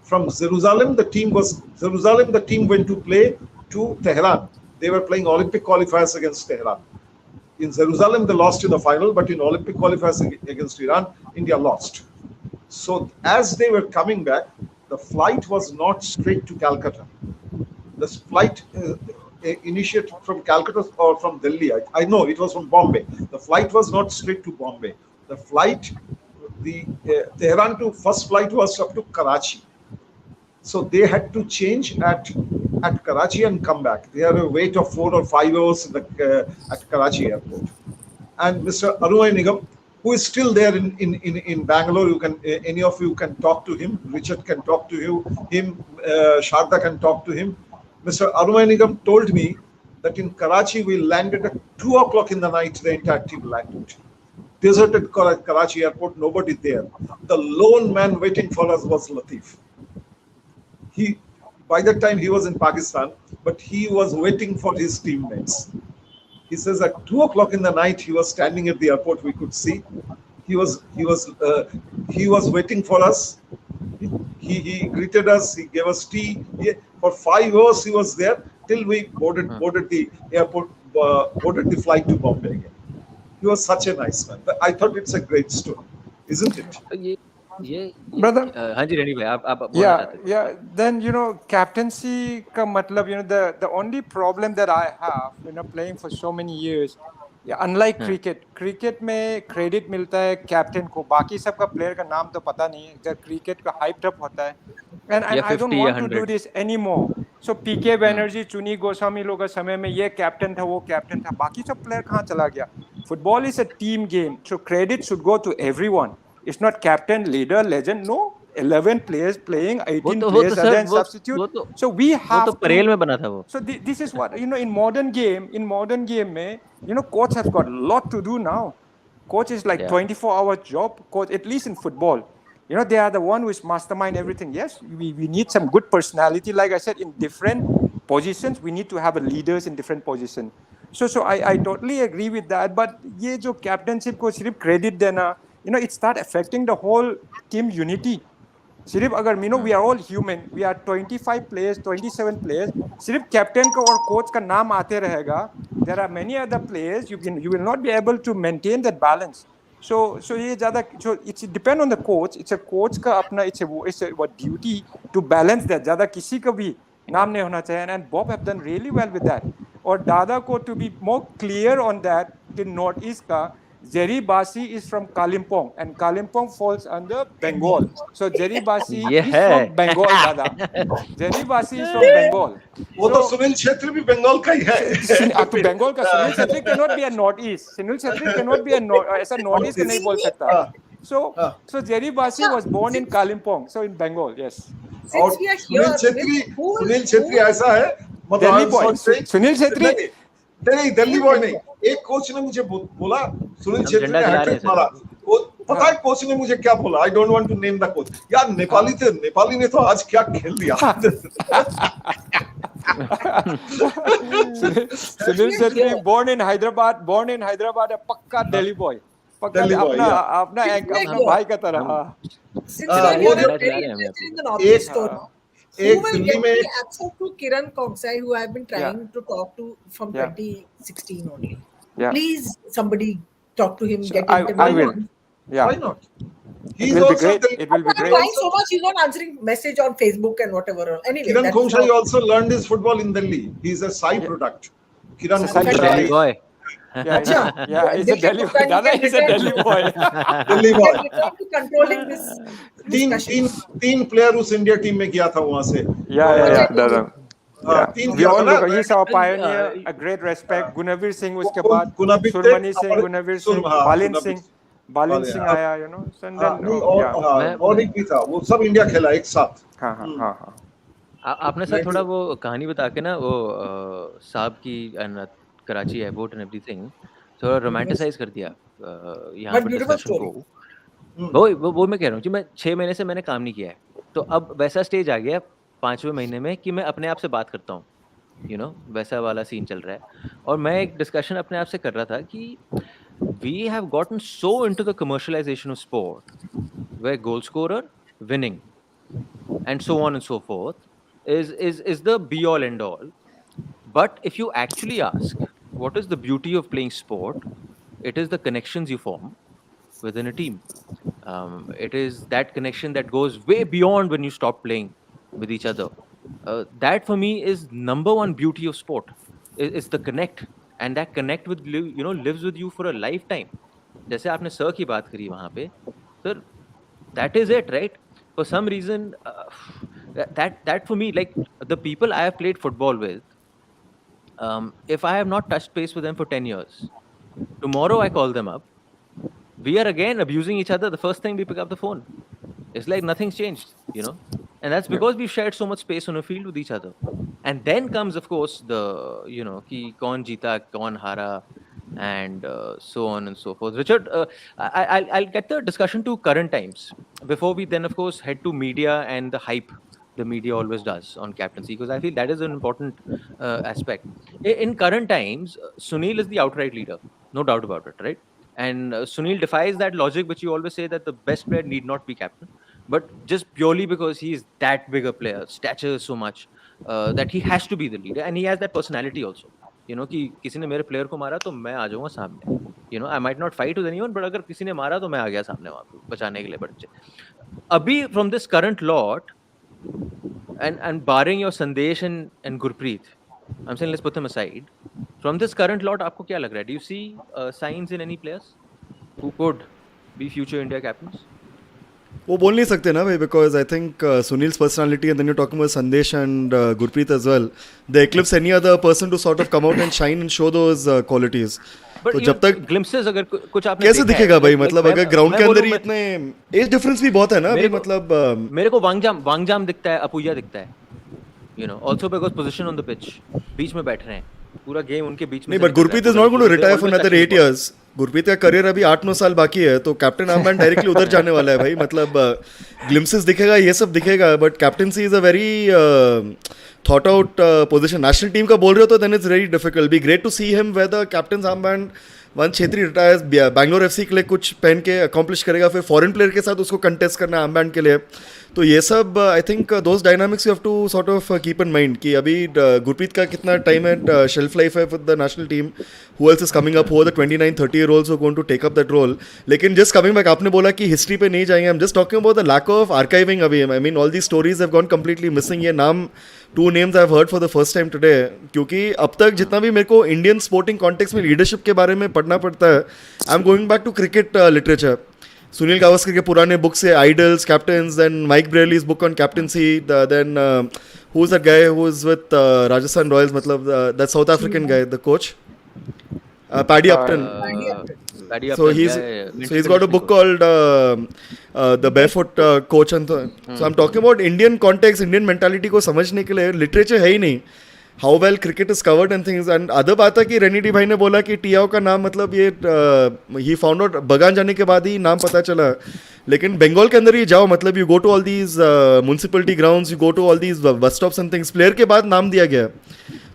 from Jerusalem the team went to play to Tehran. They were playing Olympic qualifiers against Tehran. In Jerusalem they lost in the final, but in Olympic qualifiers against Iran, India lost. So as they were coming back, the flight was not straight to Calcutta. The flight initiated from Calcutta or from Delhi. I know it was from Bombay. The flight was not straight to Bombay. The flight, Tehran to first flight was up to Karachi. So they had to change at Karachi and come back. They had a wait of 4 or 5 hours at Karachi airport. And Mr. Arunay Nigam, who is still there in Bangalore, you can any of you can talk to him. Richard can talk to him. Sharda can talk to him. Mr. Arunay Nigam told me that in Karachi we landed at 2 o'clock in the night. The entire team landed. Deserted Karachi airport, nobody there. The lone man waiting for us was Latif. By that time he was in Pakistan, but he was waiting for his teammates. He says at 2 o'clock in the night he was standing at the airport. We could see he was waiting for us. He greeted us. He gave us tea. For 5 hours he was there till we boarded the airport, boarded the flight to Bombay again. He was such a nice man. I thought it's a great story, isn't it?
ये
Brother,
हाँ जी रेनी भाई आप बोलना चाहते थे।
yeah. Then captaincy का मतलब the only problem that I have playing for so many years, unlike cricket में credit मिलता है captain को, बाकी सबका player का नाम तो पता नहीं है, जब cricket का hyped up होता है, and I don't want to do this anymore. So PK Banerjee, चुनी गोस्वामी लोग के समय में ये captain था, वो captain था, बाकी सब player कहाँ चला गया? Football is a team game, so credit should go to everyone. It's not captain, leader, legend. No, 11 players playing, 18 players and then substitute. So we have
तो परेल में बना था वो.
So this is what in modern game में coach has got a lot to do now. Coach is like 24-hour job. Coach, at least in football, they are the one who is mastermind everything. Yes, we need some good personality. Like I said, in different positions, we need to have leaders in different positions. So I totally agree with that. But ये जो captainship को सिर्फ credit देना, it start affecting the whole team unity. सिर्फ अगर we are all human, we are 25 players, 27 players, सिर्फ captain का और coach का नाम आते रहेगा, there are many other players, you will not be able to maintain that balance. So ये ज़्यादा, so it's depend on the coach. It's a coach का अपना, it's a duty to balance that. ज़्यादा किसी का भी नाम नहीं होना चाहिए, and Bob have done really well with that. और दादा को to be more clear on that, the Northeast का, Jaydeep Basu is from Kalimpong, and Kalimpong falls under Bengal. So Jaydeep Basu is from Bengal, दादा. Jaydeep Basu is from Bengal.
वो तो सुनील छेत्री भी बंगाल का ही है.
आप तो बंगाल का, Sunil Chhetri cannot be a Northeast. Sunil Chhetri cannot be ऐसा Northeast नहीं बोल सकता. So Jaydeep Basu was born in Kalimpong, so in Bengal, yes.
और सुनील छेत्री ऐसा है,
दिल्ली बॉय. सुनील छेत्री
नहीं, दिल्ली बॉय नहीं. एक कोच ने मुझे बोला सुनील छेत्री ने हैट्रिक मारा. पता है कोच ने मुझे क्या बोला? I don't want to name the coach. यार नेपाली ने तो आज क्या खेल दिया.
Sunil Chhetri born in Hyderabad, पक्का दिल्ली बॉय, पक्का अपना भाई का तरह.
Who will get the access to Kiran Kongsai, who I have been trying to talk to from 2016 only? Please, somebody talk to him. Get him.
I will. Yeah.
Why not?
It will be great. It will be great.
I'm trying so much. He's not answering message on Facebook and whatever. Anyway,
Kiran Kongsai also learned his football in Delhi. He's a side product. Kiran
Kongsai boy.
Yeah, he's a Delhi boy. Dada is a Delhi boy.
Delhi boy.
Trying to controlling this.
तीन player उस India team में गया था वहां से.
दादा. We all look. He's our pioneer. A great respect. Gunavir Singh उसके बाद. Surmani Singh, Gunavir Singh, Balin Singh आया, And then
और एक भी था. वो सब इंडिया खेला एक साथ.
हाँ.
आपने सर थोड़ा वो कहानी बता के ना वो साहब की कराची एयरपोर्ट एंड एवरीथिंग थोड़ा रोमांटिसाइज कर दिया यहाँ पर डिस्कशन को. वो मैं कह रहा हूँ कि मैं 6 महीने से मैंने काम नहीं किया है, तो अब वैसा स्टेज आ गया 5वें महीने में कि मैं अपने आप से बात करता हूँ, वैसा वाला सीन चल रहा है. और मैं एक डिस्कशन अपने आप से कर रहा था कि we have gotten so into the commercialization of sport, where goal scorer, winning, and so on and so forth is the be all end all. But if you actually ask, what is the beauty of playing sport? It is the connections you form within a team. It is that connection that goes way beyond when you stop playing with each other. That for me is number one beauty of sport. Is the connect, and that connect with lives with you for a lifetime. जैसे आपने sir की बात करी वहां पे, sir, that is it, right? For some reason, that for me, like the people I have played football with, if I have not touched base with them for 10 years, tomorrow I call them up, we are again abusing each other the first time we pick up the phone. It's like nothing's changed, you know? And that's because we've shared so much space on a field with each other. And then comes, of course, the, ki kaun jeeta, kaun hara, and so on and so forth. Richard, I'll get the discussion to current times before we then, of course, head to media and the hype the media always does on captaincy, because I feel that is an important aspect. In current times, Sunil is the outright leader, no doubt about it, right? And Sunil defies that logic, which you always say that the best player need not be captain, but just purely because he is that big a player, stature so much that he has to be the leader, and he has that personality also. कि किसी ने मेरे player को मारा तो मैं आ जाऊंगा सामने. I might not fight with anyone, but अगर किसी ने मारा तो मैं आ गया सामने वहां पे बचाने के लिए बच्चे. अभी from this current lot, and barring your Sandesh and Gurpreet, I'm saying let's put them aside. From this current lot, आपको क्या लग रहा है? Do you see signs in any players who could be future India captains?
वो बोल नहीं सकते ना भाई, because I think Sunil's personality, and then you're talking about Sandesh and Gurpreet as well, they eclipse any other person to sort of come out and shine and show those qualities.
But
तो जब तक
glimpses अगर कुछ आपने
कैसे
देखा है,
दिखेगा भाई?
like
मतलब
मैं-
अगर ग्राउंड
मैं
के अंदर ही
बोलूं,
इतने एज डिफरेंस भी बहुत है ना अभी,
मेरे को-
मतलब
मेरे को वांगजाम दिखता है, अपुया दिखता है. Also because position on the pitch, बीच में बैठ रहे हैं, पूरा गेम उनके बीच में.
नहीं, but Gurpreet is not going to retire for another 8 years. Gurpreet का करियर अभी 8-9 साल बाकी है, तो कैप्टन आर्मबैंड डायरेक्टली उधर जाने वाला है भाई. मतलब ग्लिम्सेस दिखेगा, ये सब दिखेगा, but captaincy is a very thought out position. National team का बोल रहे हो तो then it's very difficult. Be great to see him wear the captain armband when Chhetri retires, Bangalore FC के लिए कुछ पहन के अकॉम्प्लिश करेगा, फिर फॉरेन प्लेयर के साथ उसको कंटेस्ट करना है आर्मबैंड के लिए. तो ये सब I think those dynamics you have to sort of keep in mind कि अभी गुरप्रीत का कितना टाइम है, शेल्फ लाइफ है with the national team. Who else is coming up, who are the 29-30 year olds who are going to take up that role. लेकिन just coming back, आपने बोला कि हिस्ट्री पे नहीं जाएंगे, I am just talking about the lack of archiving. अभी आई mean all the stories have gone completely missing. ये नाम 2 names I have heard for the first time today, क्योंकि अब तक जितना भी मेरे को इंडियन स्पोर्टिंग कॉन्टेक्स्ट में लीडरशिप के बारे में पढ़ना पड़ता है, I am going back to cricket literature. Sunil Gavaskar के पुराने बुक से idols, captains, then Mike Brearley's book on captaincy, then who is that guy who is with Rajasthan Royals, मतलब that south African guy, the coach Paddy Upton. So he's got a book called The Barefoot Coach, and so I'm talking about Indian context, Indian mentality को समझने के लिए literature है ही नहीं. How well cricket is covered and things. And other बात है कि रेनिडी भाई ने बोला कि टियाओ का नाम, मतलब ये he found out बगान जाने के बाद ही नाम पता चला. लेकिन बंगाल के अंदर ही जाओ, मतलब you go to all these municipality grounds, you go to all these bus stops and things, player के बाद नाम दिया गया.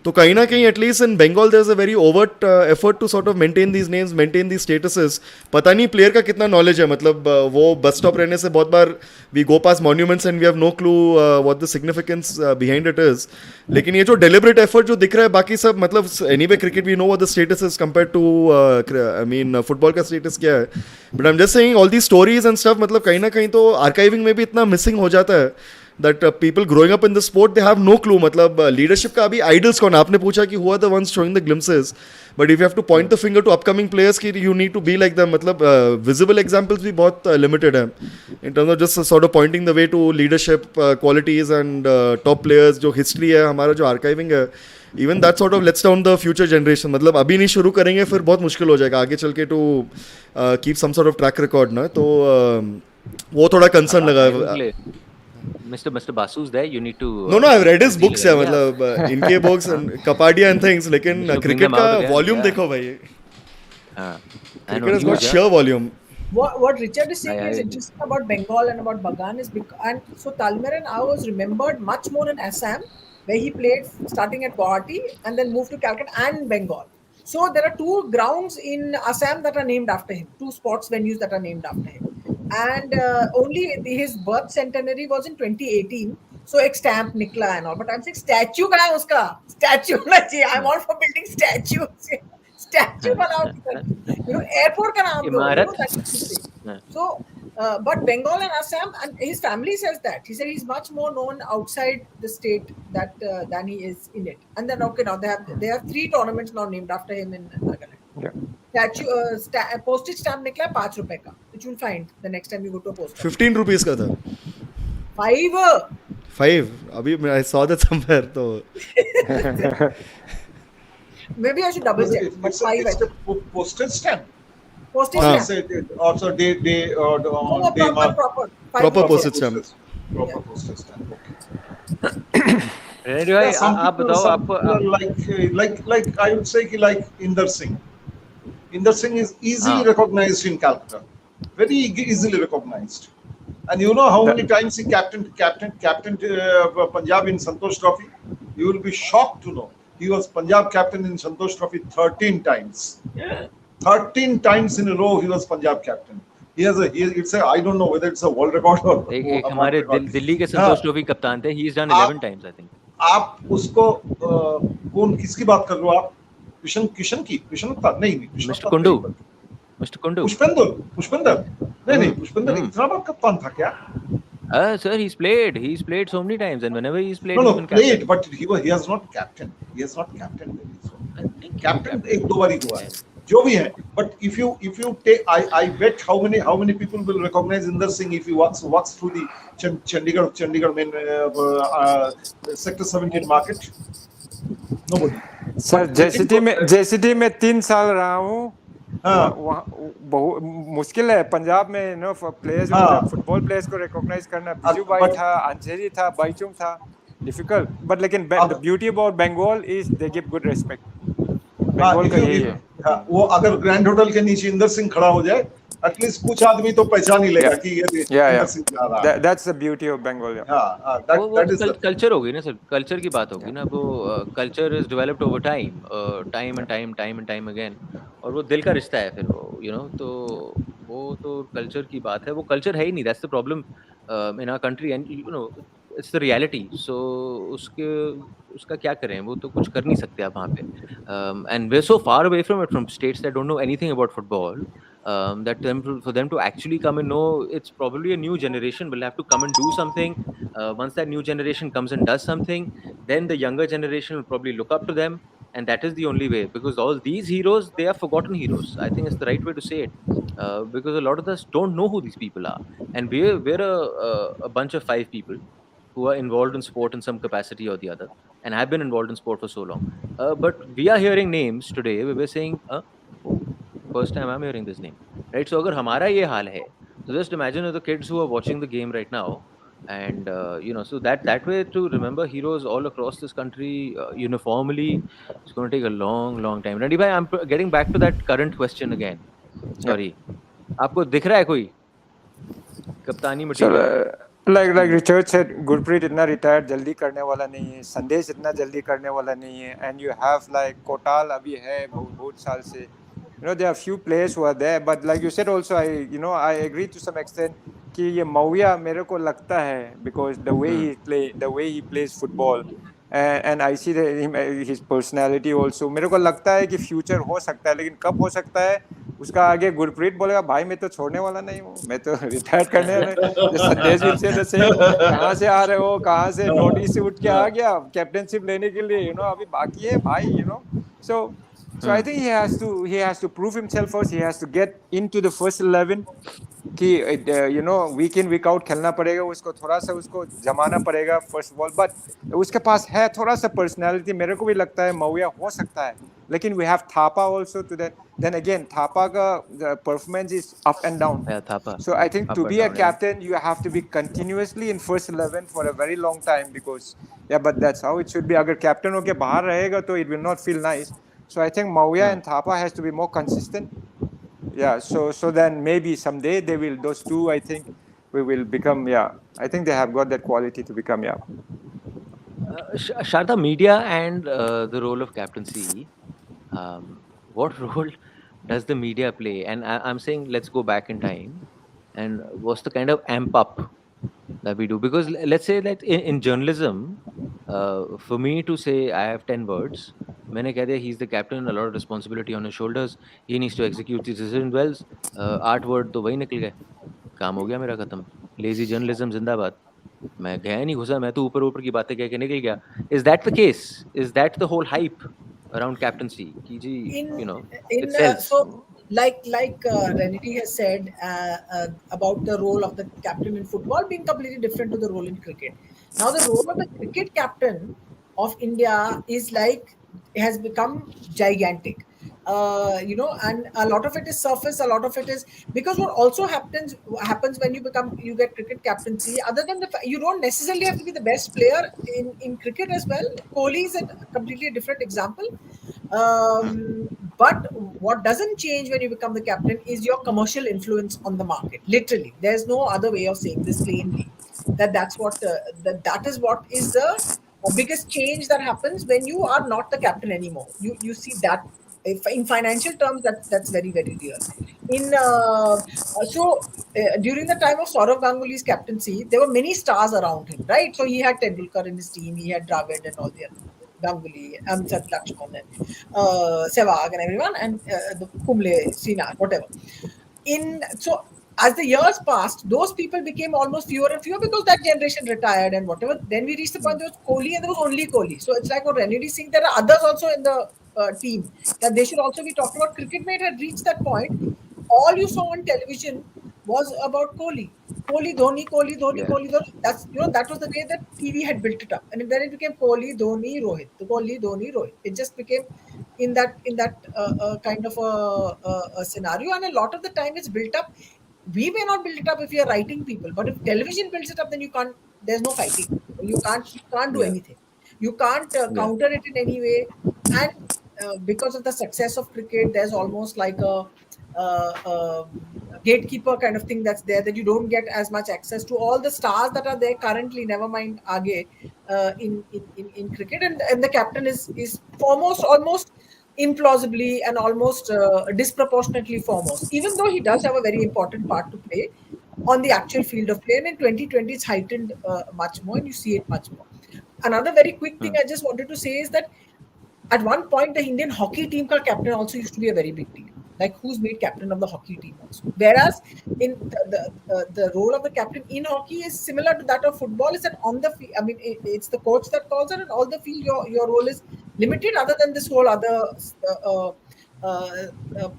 तो कहीं ना कहीं at least in Bengal there is a very overt effort to sort of maintain these names, maintain these statuses. पता नहीं प्लेयर का कितना नॉलेज है, मतलब वो बस स्टॉप रहने से बहुत बार we go past monuments and we have no clue what the significance behind it is. लेकिन ये जो डेलिबरेट एफर्ट जो दिख रहा है, बाकी सब मतलब anyway cricket we know what the status is compare to I mean football का स्टेटस क्या है. But I am just saying all the stories and stuff, मतलब कहीं ना कहीं तो आर्काइविंग में भी इतना मिसिंग हो जाता है that people growing up in the sport, they have no clue. मतलब leadership का अभी idols कौन, आपने पूछा कि who are the ones showing the glimpses, but if you have to point the finger to upcoming players कि you need to be like them, मतलब visible examples भी बहुत limited हैं in terms of just sort of pointing the way to leadership qualities and top players. जो history है हमारा, जो archiving है, even that sort of lets down the future generation. मतलब अभी नहीं शुरू करेंगे फिर बहुत मुश्किल हो जाएगा आगे चल के to keep some sort of track record ना. तो वो थोड़ा concern लगा.
Mr. Basu's there. You need to.
No, I've read his books. Yeah, मतलब इनके books and Kapadia and things. लेकिन cricket का volume देखो भाई. Cricket has got sheer volume.
What Richard is saying is interesting about Bengal and about Bagan is and so Talmiran I was remembered much more in Assam, where he played starting at Guwahati and then moved to Calcutta and Bengal. So there are two grounds in Assam that are named after him, two sports venues that are named after him. And only his birth centenary was in 2018. So एक stamp निकला and all. But I'm saying statue कहाँ है उसका? Statue होना चाहिए. I'm all for building statues. Statue बनाओ किधर? Airport का नाम दो.
इमारत
That is the thing.
हाँ,
So, but Bengal and Assam, and his family says that. He said he's much more known outside the state than he is in it. And then okay, now they have 3 tournaments now named after him in Nagaland.
Yeah.
Statue, postage stamp निकला ₹5 का, which you'll find the next time you go to a post office.
15 rupees का था
5.
5 अभी I saw that somewhere तो
Maybe I should double check. But
It's
5.
a postage stamp.
Postage
हाँ.
stamp.
Also day
No,
day mark.
proper.
Proper
₹5.
postage stamp.
Proper postage stamp. Okay.
Renedy भाई
some
आप
people-
बताओ
some
आपको
people are like I would say कि like Inder Singh. Inder Singh is easily
हाँ.
recognized in Calcutta, very easily recognized. And you know how many times he captained Punjab in Santosh Trophy? You will be shocked to know he was Punjab captain in Santosh Trophy 13 times. 13 times in a row he was Punjab captain. It's a I don't know whether it's a world record or
एक
a
हमारे
world record.
Delhi के संतोष trophy कप्तान थे. He's done 11 times I think.
आप उसको कौन किसकी बात कर रहे हो आप? किशन था नहीं Krishna
mister Kundu. Mr. Kundu.
Pushpender नहीं पुष्पेंदर इतना बड़ा कप्तान था क्या?
Sir, he's played so many times, and whenever he's played,
No,
he's been
played,
captain.
but he has not captain. He has not captain.
I think he's
Captain
captain.
एक दो बारी हुआ है. जो भी है, but if you take, I bet how many people will recognize Inder Singh if he walks through the Chandigarh main sector 17 market. Nobody.
Sir JCT में 3 साल रहा हूँ.
हाँ.
बहुत मुश्किल है पंजाब में प्लेयर्स
हाँ.
फुटबॉल प्लेयर्स को रिकॉग्नाइज करना. बिजू भाई
but-
था, अंजेरी था, बाईचुंग था. डिफिकल्ट बट लेकिन
अब-
the beauty about Bengal is they give good respect.
हाँ,
बंगाल का यही है.
हाँ, वो अगर ग्रैंड होटल के नीचे इंदर सिंह खड़ा हो जाए, एटलीस्ट कुछ आदमी तो पहचान ही लेगा कि ये इंदर सिंह जा रहा है.
That's the beauty of Bengal.
हाँ,
वो
that is the
कल्चर होगी ना सर. कल्चर की बात होगी ना. वो culture is developed over time and time again. और वो दिल का रिश्ता है फिर वो तो वो तो कल्चर की बात है. वो कल्चर है ही नहीं. That's the problem in our country and it's the reality. So उसका क्या करें. वो तो कुछ कर नहीं सकते आप वहाँ पे. And we are so far away from it, from states that don't know anything about football. That for them to actually come and know, it's probably a new generation will have to come and do something. Once that new generation comes and does something, then the younger generation will probably look up to them, and that is the only way. Because all these heroes, they are forgotten heroes. I think it's the right way to say it. Because a lot of us don't know who these people are, and we're a bunch of 5 people who are involved in sport in some capacity or the other, and have been involved in sport for so long. But we are hearing names today. We're saying. First time I'm hearing this name, right? So अगर हमारा ये हाल है, so just imagine the kids who are watching the game right now, and so that way to remember heroes all across this country uniformly, it's going to take a long time. Renedy bhai, I'm getting back to that current question again. Sorry, आपको दिख रहा है कोई कप्तानी material?
Like Richard said, Gurpreet इतना retire जल्दी करने वाला नहीं है. संदेश इतना जल्दी करने वाला नहीं है. And you have like Kotal अभी है बहुत साल से. There are few players who are there, but like you said also, I agree to some extent कि ये मौया मेरे को लगता है because the way he plays football, and I see his personality also. मेरे को लगता है कि future हो सकता है, लेकिन कब हो सकता है उसका आगे गुरप्रीत बोलेगा भाई मैं तो छोड़ने वाला नहीं हूँ, मैं तो रिटायर करने वाला. संदेश will say the same. कहाँ से आ रहे हो, कहाँ से नोटिस से उठ के आ गया कैप्टनशिप लेने के लिए, अभी बाकी है भाई. So I think he has to prove himself first. He has to get into the first 11. कि week in week out खेलना पड़ेगा उसको, थोड़ा सा उसको जमाना पड़ेगा first of all. But उसके पास है थोड़ा सा personality. मेरे को भी लगता है मौया हो सकता है. लेकिन we have Thapa also to that. Then again Thapa का performance is up and down.
Yeah, Thapa.
So I think
Up
to
and
be a
down,
captain, you have to be continuously in first 11 for a very long time because but that's how it should be. अगर captain होके बाहर रहेगा तो it will not feel nice. So I think Mauya and Thapa has to be more consistent. Yeah, so then maybe someday those two, I think, we will become, I think they have got that quality to become,
Sharda, media and the role of captaincy, what role does the media play? And I'm saying let's go back in time, and what's the kind of amp up that we do? Because let's say that in journalism, for me to say I have 10 words, मैंने कह दिया he's the captain, a lot of responsibility on his shoulders, he needs to execute the decision well. 8 word तो वही निकल गए, काम हो गया मेरा खत्म. Lazy journalism जिंदाबाद. मैं गया नहीं घुसा, मैं तो ऊपर ऊपर की बातें कह के निकल गया. Is that the case? Is that the whole hype around captaincy? कि जी,
in
you know,
in
it sells.
so like Renedy has said about the role of the captain in football being completely different to the role in cricket. Now the role of the cricket captain of India is like has become gigantic. And a lot of it is surface, a lot of it is because what also happens when you get cricket captaincy. Other than you don't necessarily have to be the best player in cricket as well. Kohli is a completely different example. But what doesn't change when you become the captain is your commercial influence on the market. Literally, there's no other way of saying this plainly. That's what that is what is the biggest change that happens when you are not the captain anymore. You see that in financial terms that's very very real. In during the time of Saurav Ganguly's captaincy, there were many stars around him, right? So he had Tendulkar in his team, he had Dravid and all the other Ganguly, Amjad Lakshman, and Sehwag and everyone, and the Kumble, Srinath, whatever. As the years passed, those people became almost fewer and fewer because that generation retired and whatever. Then we reached the point there was Kohli and there was only Kohli. So it's like what Renedy Singh. There are others also in the team that they should also be talked about. Cricket mate had reached that point. All you saw on television was about Kohli. Kohli, Dhoni, Kohli, Dhoni,
Yeah.
Kohli, Dhoni. That was the way that TV had built it up, and then it became Kohli, Dhoni, Rohit. Kohli, Dhoni, Rohit. It just became in that kind of a scenario, and a lot of the time it's built up. We may not build it up if we are writing people, but if television builds it up, then you can't. There's no fighting. You can't do
Yeah.
anything. You can't
Yeah.
counter it in any way, and because of the success of cricket, there's almost like a gatekeeper kind of thing that's there, that you don't get as much access to all the stars that are there currently, never mind Aage, in cricket, and the captain is foremost, almost implausibly and almost disproportionately foremost, even though he does have a very important part to play on the actual field of play. And in 2020 it's heightened much more, and you see it much more. Another very quick thing I just wanted to say is that at one point the Indian hockey team ka captain also used to be a very big deal. Like, who's made captain of the hockey team also? Whereas in the role of the captain in hockey is similar to that of football. Is that on the field, I mean, it's the coach that calls it, and all the field your role is limited. Other than this whole other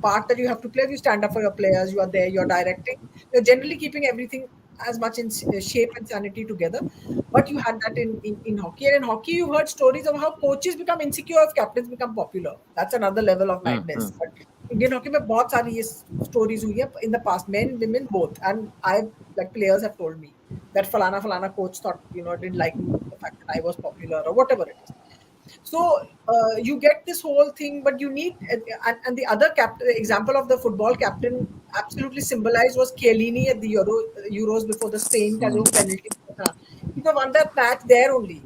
part that you have to play, you stand up for your players, you are there, you're directing, you're generally keeping everything as much in shape and sanity together. But you had that in hockey, and in hockey you heard stories of how coaches become insecure if captains become popular. That's another level of madness. But Indian hockey में बहुत सारी ये stories हुई है in the past, men, women, both, and like players have told me that falana coach thought, didn't like the fact that I was popular or whatever it is. So you get this whole thing, but you need, and the other example of the football captain absolutely symbolized was Chiellini at the Euros before the Spain ka jo penalty tha. He won that match there only,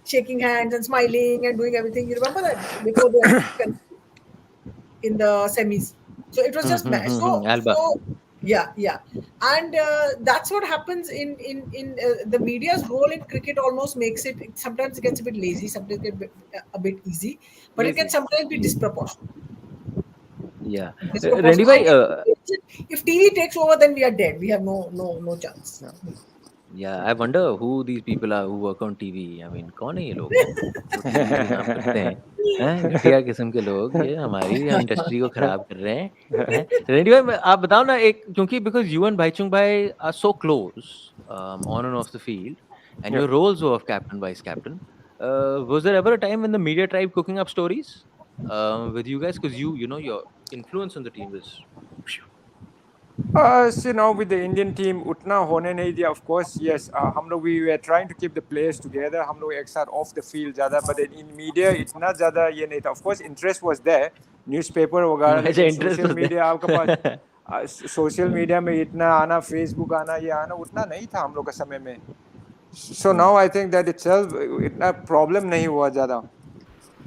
shaking hands and smiling and doing everything. You remember that before the in the semis. So it was just
Alba.
Yeah, and that's what happens in the media's role in cricket. Almost makes it, sometimes it gets a bit lazy, sometimes it gets a bit easy, but it can sometimes be disproportionate.
Yeah.
Disproportionate.
Renedy bhai,
If TV takes over, then we are dead. We have no chance.
yeah, I wonder who these people are who work on TV. I mean, कौन है ये लोग जो TV पे काम करते हैं? घटिया किस्म के लोग, ये हमारी इंडस्ट्री को खराब कर रहे हैं। रेडी भाई, आप बताओ ना एक, क्योंकि because you and Baichung bhai are so close on and off the field, and your roles were of captain, vice captain. Was there ever a time when the media tried cooking up stories with you guys? Because your influence on the team was.
See, now with the Indian team उतना होने नहीं दिया. Of course, yes, हम लोग we were trying to keep the players together. हम लोग एक साथ off the field ज़्यादा, but then in media इतना ज़्यादा ये नहीं था. Of course, interest was there, newspaper वगैरह, लेकिन social media आपके पास social media में इतना आना, Facebook आना, ये आना उतना नहीं था हम लोग के समय में. So now I think that itself इतना problem नहीं हुआ ज़्यादा.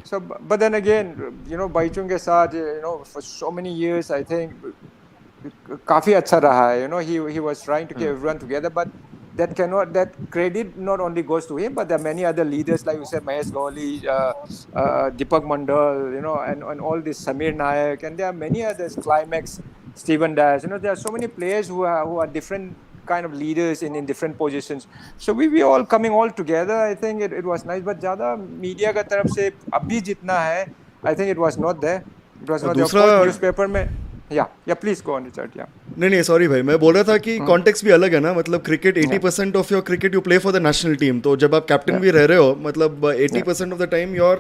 So, but then again, Baichung ke saath, for so many years, I think, काफी अच्छा रहा है. He was trying to keep everyone together, but that credit not only goes to him, but there are many other leaders, like you said, Mahesh Gawli, Deepak Mandal, and all this, Samir Nayak, and there are many others, Climax, Stephen Dash. There are so many players who are different kind of leaders in different positions. So we all coming all together. I think it was nice, but ज़्यादा media का तरफ से अभी जितना है, I think it was not there. It was
और
not there. Of
दूसरा-
course, newspaper में, yeah, please go on, Richard, yeah.
नहीं सॉरी भाई, मैं बोल रहा था कि कॉन्टेक्स्ट भी अलग है ना. मतलब cricket 80% of your cricket you play for the national team. तो जब आप कैप्टन भी रह रहे हो, मतलब 80% of the time you are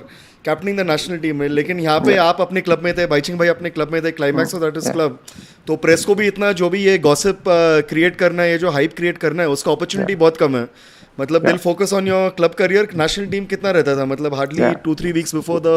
captaining the national team में. लेकिन यहाँ पे आप अपने क्लब में थे, बाइचिंग भाई अपने क्लब में थे, climax of that is club. तो प्रेस को भी इतना जो भी ये गॉसिप क्रिएट करना है, ये जो हाइप क्रिएट करना है, उसका अपॉर्चुनिटी बहुत कम है. मतलब दिल focus on your club career. National team कितना रहता था, मतलब hardly 2-3 weeks before the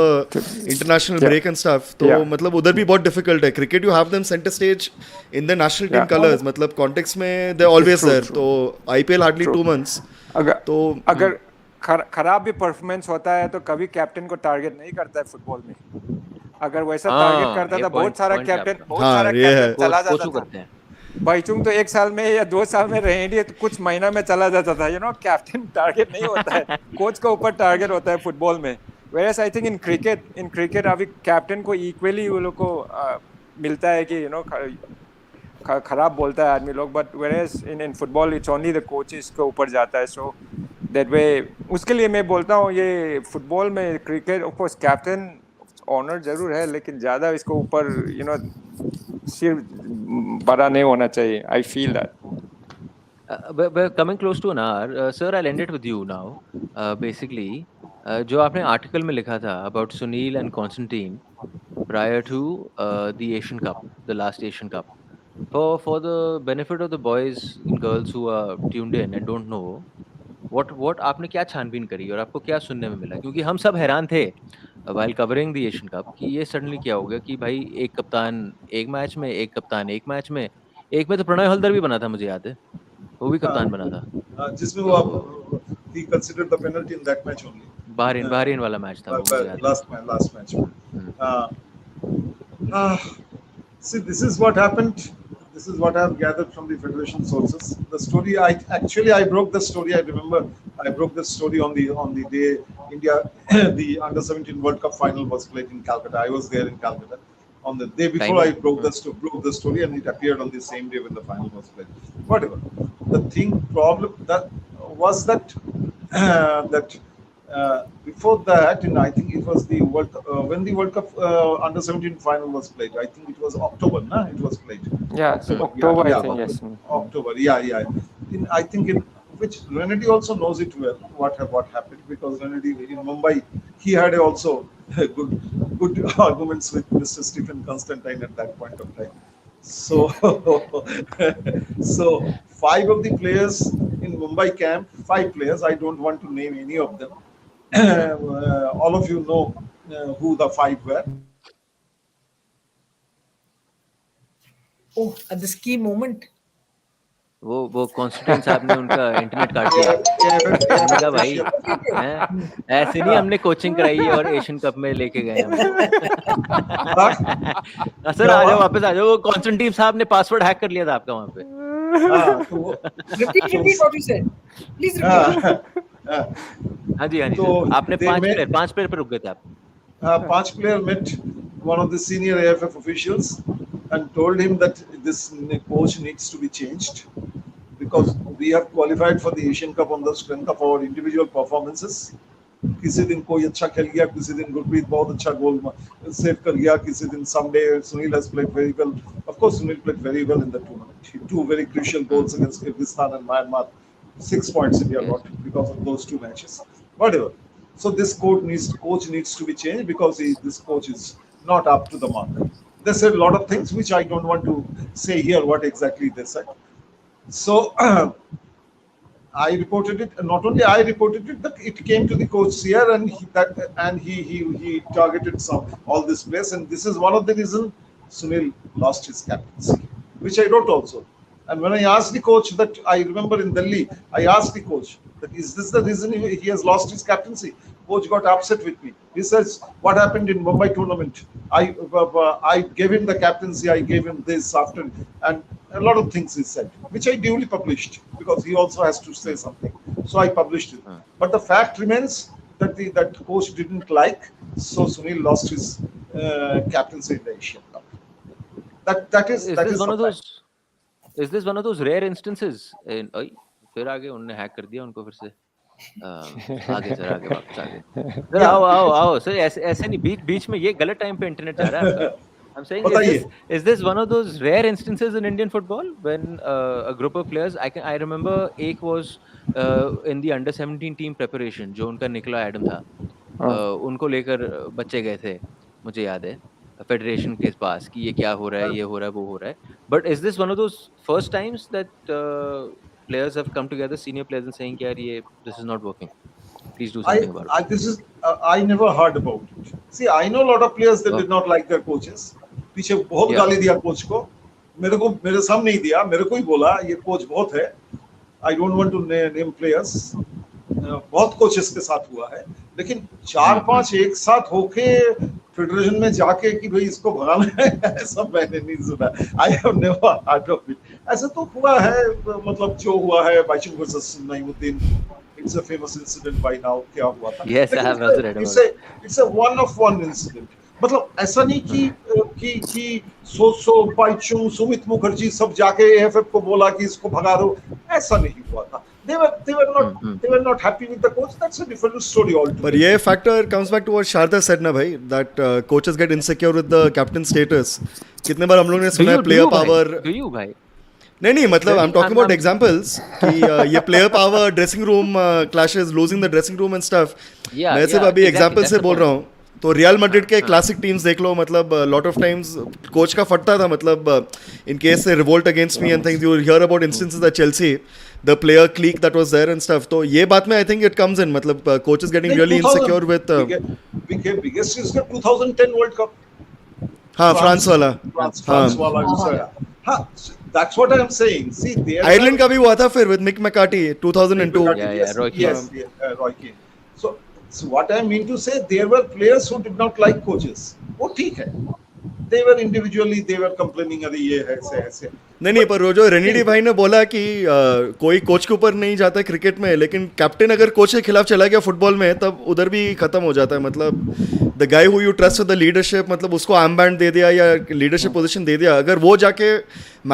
international break and stuff. तो मतलब उधर भी बहुत डिफिकल्ट है. Cricket you have them centre stage in the national team colours. मतलब कॉन्टेक्स्ट में दे ऑलवेज देयर. तो आईपीएल हार्डली 2 months.
अगर खराब भी परफॉर्मेंस होता है तो कभी कैप्टन को टारगेट नहीं करता है फुटबॉल में. अगर वैसा टारगेट करता था, बहुत सारा कैप्टन चला जाता था. बाइचुंग तो 1 साल में या 2 साल में रहेंगे, तो कुछ महीना में चला जाता था. कैप्टन टारगेट नहीं होता है, कोच के ऊपर टारगेट होता है फुटबॉल में. Whereas I think in cricket अभी कैप्टन को इक्वली वो लोग को मिलता है कि खराब बोलता है आदमी लोग, but whereas in football it's only the coaches के ऊपर जाता है. So that way, उसके लिए मैं बोलता हूँ, ये फुटबॉल में cricket of course captain honour जरूर है, लेकिन ज़्यादा इसको ऊपर सिर बड़ा नहीं होना चाहिए. I feel that.
We're coming close to an hour. Sir, I'll end it with you now. Basically, जो आपने आर्टिकल में लिखा था about Sunil and Constantine prior to the Asian Cup, the last Asian Cup. For the benefit of the boys and girls who are tuned in and don't know, what आपने क्या छानबीन करी और आपको क्या सुनने में मिला? क्योंकि हम सब हैरान थे while covering the Asian Cup कि ये suddenly क्या हो गया कि भाई एक कप्तान एक मैच में, एक कप्तान एक मैच में, एक में तो प्रणय हल्दर भी बना था, मुझे याद है, वो भी कप्तान बना था.
जिसमें वो he considered the penalty in that match only.
Bahrain वाला मैच था वो,
last match. See, this is what happened. This is what I have gathered from the federation sources. The story, I broke the story. I remember I broke the story on the day India the under-17 World Cup final was played in Calcutta. I was there in Calcutta on the day before. I broke the story, and it appeared on the same day when the final was played. Whatever. The problem that was that before that, I think it was the when the World Cup under-17 final was played. I think it was October, no? It was played.
Yeah, October. I think yes.
October. Yeah. I think in which Renedy also knows it well. What happened, because Renedy in Mumbai, he had also good arguments with Mr. Stephen Constantine at that point of time. So 5 of the players in Mumbai camp, 5 players. I don't want to name any of them. All of you know who the 5 were.
Oh, at this key moment.
वो constituent साहब ने उनका internet काट दिया. हमने कहा भाई ऐसे नहीं हमने कोचिंग कराई है और एशियन कप में लेके गए हम. सर आ जाओ, वापस आ जाओ. वो कॉन्स्टेंटीन साहब ने पासवर्ड हैक कर लिया था आपका वहाँ पे.
Repeat what you said. Please repeat.
हाँ जी.
तो
आपने 5 प्लेयर पे रुक गए थे आप.
5 players met one of the senior AFF officials and told him that this coach needs to be changed, because we have qualified for the Asian Cup on the strength of our individual performances. किसी दिन कोई अच्छा खेल गया, किसी दिन गुरप्रीत बहुत अच्छा गोल सेव कर गया, किसी दिन someday Sunil has played very well. Of course, Sunil played very well in the tournament. 2 very crucial goals against Kyrgyzstan and Myanmar. 6 points India got because of those 2 matches. Whatever. So this coach needs to be changed, because this coach is not up to the mark. They said a lot of things which I don't want to say here what exactly they said. So I reported it. Not only I reported it, but it came to the coach here, and he targeted all this place, and this is one of the reasons Sunil lost his captaincy, which I wrote also. And when I asked the coach, that I remember in Delhi, I asked the coach that is this the reason he has lost his captaincy? Coach got upset with me. He says, "What happened in Mumbai tournament? I gave him the captaincy. I gave him this after, and a lot of things he said, which I duly published because he also has to say something. So I published it. But the fact remains that that coach didn't like, so Sunil lost his captaincy in the Asian Cup. That is
Is this one
the
of
fact.
those? Is this one of those rare instances? ओए, फिर आगे उन्होंने hack कर दिया उनको फिर से आगे सर आगे वापस आगे सर
Yeah,
आओ आओ
because
आओ सर ऐसे ऐसे नहीं बीच बीच में ये गलत टाइम पे इंटरनेट जा रहा है आपका I'm saying
बताइए.
is this one of those rare instances in Indian football when a group of players I remember एक was in the under 17 team preparation जो उनका निकला एडम था उनको लेकर बच्चे गए थे मुझे याद है फेडरेशन के पास कि ये क्या हो रहा है ये हो रहा है वो हो रहा है but is this one of those first times that players have come together senior players and saying यार ये this is not working please do something about it
this is I never heard about it. See, I know a lot of players that
Oh.
did not like their coaches. पीछे बहुत
Yeah.
गाली दिया coach को. मेरे सामने ही दिया. मेरे को ही बोला ये कोच बहुत है. I don't want to name players. बहुत कोचेस के साथ हुआ है. लेकिन 4-5 एक साथ होके फेडरेशन में जाके कि भाई इसको भगाना है ऐसा मैंने नहीं सुना. I have never heard of it. ऐसा तो हुआ है मतलब जो हुआ है Bhaichung versus Naimuddin. It's a famous incident by now. क्या हुआ था?
Yes, I have also read about it.
It's a one of one incident. मतलब ऐसा नहीं कि सो बाइचुंग सुमित मुखर्जी सब जाके एएफएफ को बोला कि इसको भगा दो. ऐसा नहीं हुआ था. They were not happy with the coach. That's a different story altogether.
But ये factor comes back to what Sharda said ना भाई, that coaches get insecure with the captain status. कितने बार हम लोग ने सुना है player power.
do you भाई
नहीं मतलब I'm talking about
I'm-
examples कि ये player power dressing room clashes, losing the dressing room and stuff.
Yeah,
मैं सिर्फ
yeah,
अभी
exactly,
example
that's
से
the
बोल
point.
रहा हूँ. तो रियल मैड्रिड के क्लासिक टीम्स देख लो मतलब लॉट ऑफ टाइम्स कोच का फटता था मतलब इन केस से revolt against me and things you hear about instances at Chelsea the player clique that was there and stuff तो ये बात में I think it comes in मतलब coaches getting really insecure with
biggest is the 2010 World Cup.
हाँ France वाला
France वाला हाँ that's what I am saying. See, there
Ireland का भी हुआ था फिर with Mick McCarthy 2002
Yeah, Roy Keane.
Yes, Roy Keane. So what I mean to say, there were players who did not like coaches. वो ठीक है. They were individually, they were complaining अरे ये है ऐसे.
नहीं पर वो जो रेनिडी भाई ने बोला कि कोई कोच के ऊपर नहीं जाता क्रिकेट में लेकिन कैप्टन अगर कोच के खिलाफ चला गया फुटबॉल में तब उधर भी खत्म हो जाता है मतलब the guy who you trust with the leadership मतलब उसको आर्म बैंड दे दिया या लीडरशिप पोजीशन दे दिया अगर वो जाके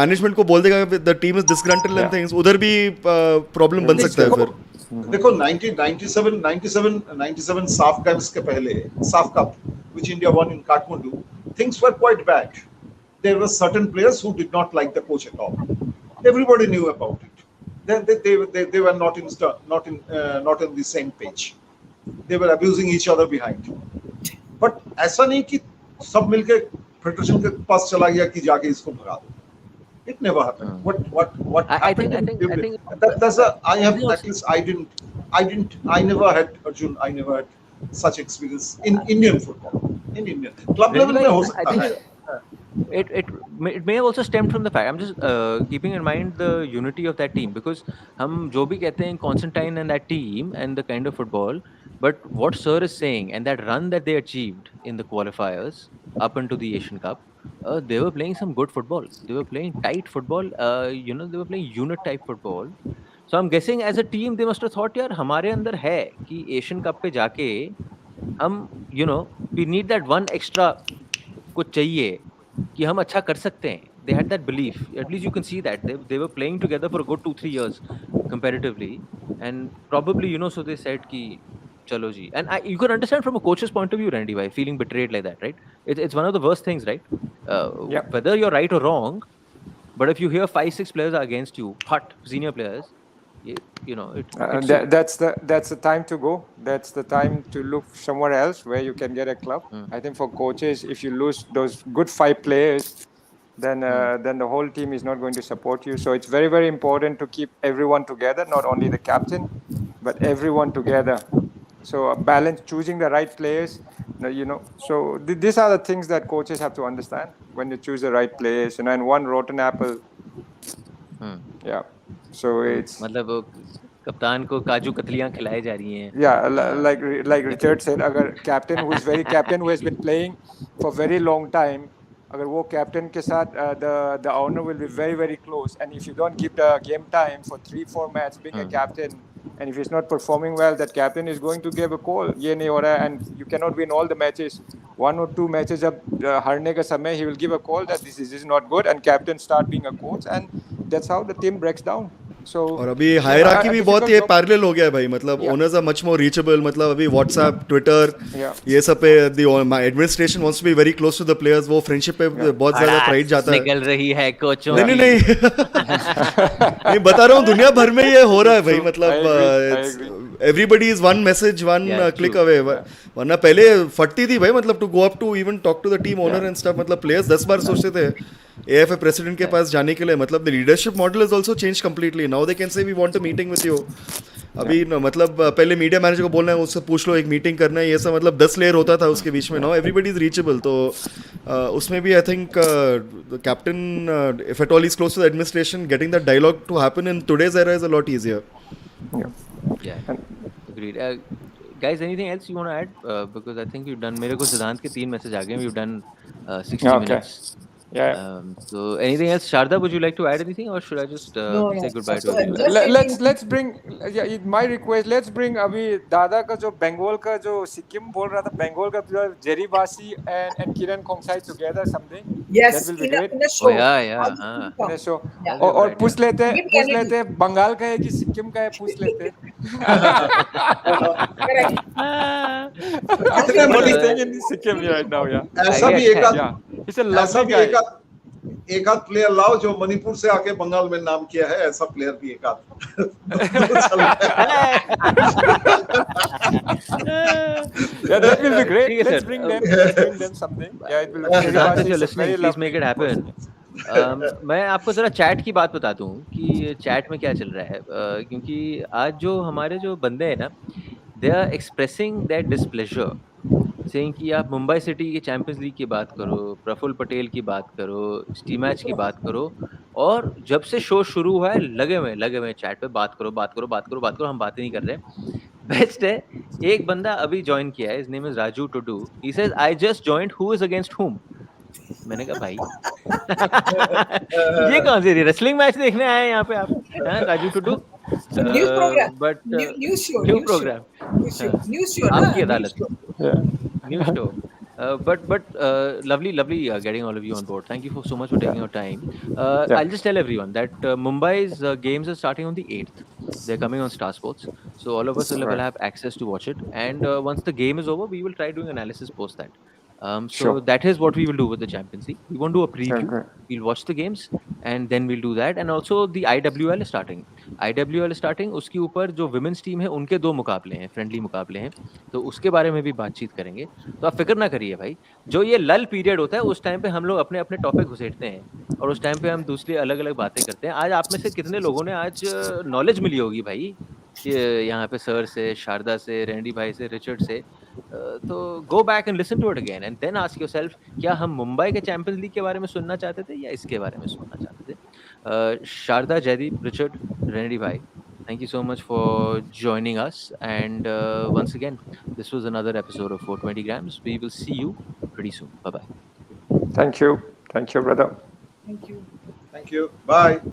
मैनेजमेंट को बोल देगा the team is disgruntled and things उधर भी प्रॉब्लम बन सकता है फिर
देखो 97 साफ गेम्स के पहले साफ cup which India won in Kathmandu, things were quite bad. There were certain players who did not like the coach at all. Everybody knew about it. Then they were not in the same page. They were abusing each other behind. But ऐसा नहीं कि सब मिलके federation के पास चला गया कि जाके इसको भगा दो. It never happened. What happened?
I think
That's a I have at least I never had Arjun. I never had such experience in Indian football. In Indian club level में हो सकता है.
it may have also stemmed from the fact I'm just keeping in mind the unity of that team because हम जो भी कहते हैं Constantine and that team and the kind of football but what Sir is saying and that run that they achieved in the qualifiers up into the Asian Cup they were playing some good football they were playing tight football they were playing unit type football so I'm guessing as a team they must have thought यार हमारे अंदर है कि Asian Cup पे जाके हम we need that one extra कुछ चाहिए कि हम अच्छा कर सकते हैं they had that belief at least you can see that they were playing together for a good 2-3 years comparatively and probably so they said कि चलो जी and you can understand from a coach's point of view Renedy bhai feeling betrayed like that right it's one of the worst things right
Yeah.
whether you're right or wrong but if you hear 5-6 players are against you senior players
that's the time to go. That's the time to look somewhere else where you can get a club. I think for coaches, if you lose those good 5 players, then the whole team is not going to support you. So it's very, very important to keep everyone together, not only the captain, but everyone together. So a balance, choosing the right players, So these are the things that coaches have to understand when you choose the right players. And one rotten apple. Yeah. So it's
मतलब कप्तान को काजू कतलियां खिलाई जा रही हैं.
Yeah, like Richard said, अगर captain who is very captain who has been playing for very long time, अगर वो captain के साथ the owner will be very very close, and if you don't give the game time for 3-4 matches being a captain, and if he's not performing well, that captain is going to give a call, ये नहीं हो रहा है, and you cannot win all the matches. 1 or 2 matches जब हारने का समय, he will give a call that this is not good, and captain start being a coach, and that's how the team breaks down. So
और अभी hierarchy भी बहुत ये
difficult job.
Parallel हो गया है भाई, मतलब
Yeah.
Owners are much more reachable, मतलब अभी व्हाट्सएप, ट्विटर,
Yeah.
ये सब पे the administration wants to be very close to the players, वो फ्रेंडशिप पे बहुत ज्यादा प्राइड जाता है.
निकल रही है कोचों
नहीं नहीं
की.
नहीं नहीं बता रहा हूँ, दुनिया भर में ये हो रहा है भाई,
I agree.
मतलब everybody is one message, one
Yeah,
click
true.
Away. वरना पहले फटती थी भाई, मतलब to go up to even talk to the team owner and stuff, मतलब प्लेयर्स 10 बार सोचते थे एएफए प्रेसिडेंट के पास जाने के लिए. मतलब the leadership model is also change completely. Now they can say we want a meeting with you. अभी मतलब पहले मीडिया मैनेजर को बोलना है, उससे पूछ लो, एक मीटिंग करना है, ये सब मतलब 10 लेयर होता था उसके बीच में. Now everybody is reachable. तो उसमें भी I think captain if at all is close to the administration, getting that dialogue to happen in today's era is a lot easier.
Yeah, agreed. Guys, anything else you want to add? Because I think we've done. मेरे को सिद्धांत के 3 message आ गए. We've done 60
Okay.
minutes.
Yeah.
So anything else, Sharda? Would you like to add anything, or should I just
No.
say goodbye
So,
to everyone?
just
let's bring my request, let's bring अभी दादा का जो बंगाल का जो सिक्किम बोल रहा था, बंगाल का जेरी बासी and Kiran Khongsai together something.
Yes,
That will be
in
great.
a show.
Oh, yeah,
All the
हाँ.
people
In a
come.
show.
Yeah.
और
Right.
पूछ लेते
Give Kennedy.
हैं बंगाल का है कि सिक्किम का है, पूछ लेते हैं.
Correct.
I think I'm only staying in Sikkim right now, yeah.
ऐसा भी
guess,
एक आध
Yeah. He's a
ऐसा
lovely
भी
guy.
एक आध प्लेयर लाओ जो मणिपुर से आके बंगाल में नाम किया है, ऐसा प्लेयर भी एक आध.
Yeah, that will be great.
ठीक है,
Let's
sir.
bring them. Let's bring them something. Yeah, it will be very
सिद्धांत, if
nice.
you're
It's a
listening,
very
please
lovely
make it happen. मैं आपको जरा chat की बात बता दूं कि चैट में क्या चल रहा है. क्योंकि आज जो हमारे जो बंदे हैं ना, they are expressing that displeasure, saying कि आप मुंबई सिटी की चैंपियंस लीग की बात करो, प्रफुल्ल पटेल की बात करो, स्टी मैच की बात करो, और जब से शो शुरू हुआ है लगे हुए हैं चैट पे, बात करो. हम बातें नहीं कर रहे. बेस्ट है, एक बंदा अभी ज्वाइन किया है, his name is Raju Tudu. He says I just joined, who is against हुम. मैंने कहा भाई ये कौन सी रेसलिंग मैच देखने आए हैं यहाँ पे आप, Raju Tudu?
So news program.
But
News show.
New
News
program,
show. News show.
आपकी
ना?
अदालत,
News show.
Yeah.
new show. But lovely getting all of you on board. Thank you so much for taking your time.
Yeah.
I'll just tell everyone that Mumbai's games are starting on the 8th. They're coming on Star Sports, so all of us will
Right.
have access to watch it. And once the game is over, we will try doing analysis post that. So
Sure.
that is what we will do with the Championcy. We won't do a preview.
Okay.
We'll watch the games and then we'll do that. And also the IWL is starting. IWL is starting. उसके ऊपर जो women's team है उनके 2 मुकाबले हैं, friendly मुकाबले हैं, तो उसके बारे में भी बातचीत करेंगे. तो आप फिक्र ना करिए भाई. जो ये लल पीरियड होता है उस टाइम पे हम लोग अपने अपने टॉपिक घुसेड़ते हैं और उस टाइम पे हम दूसरी अलग अलग बातें करते हैं. आज आप में से कितने लोगों ने आज नॉलेज मिली होगी भाई, यहाँ पे सर से, शारदा से, रेंडी भाई से, रिचर्ड से. तो go back and listen to it again and then ask yourself, क्या हम मुंबई के चैंपियंस लीग के बारे में सुनना चाहते थे या इसके बारे में सुनना चाहते थे. शारदा, जयदीप, रिचर्ड, रेंडी भाई, thank you so much for joining us, and once again, this was another episode of 420 grams. We will see you pretty soon. Bye bye.
Thank you, brother.
Thank you.
Thank you. Bye.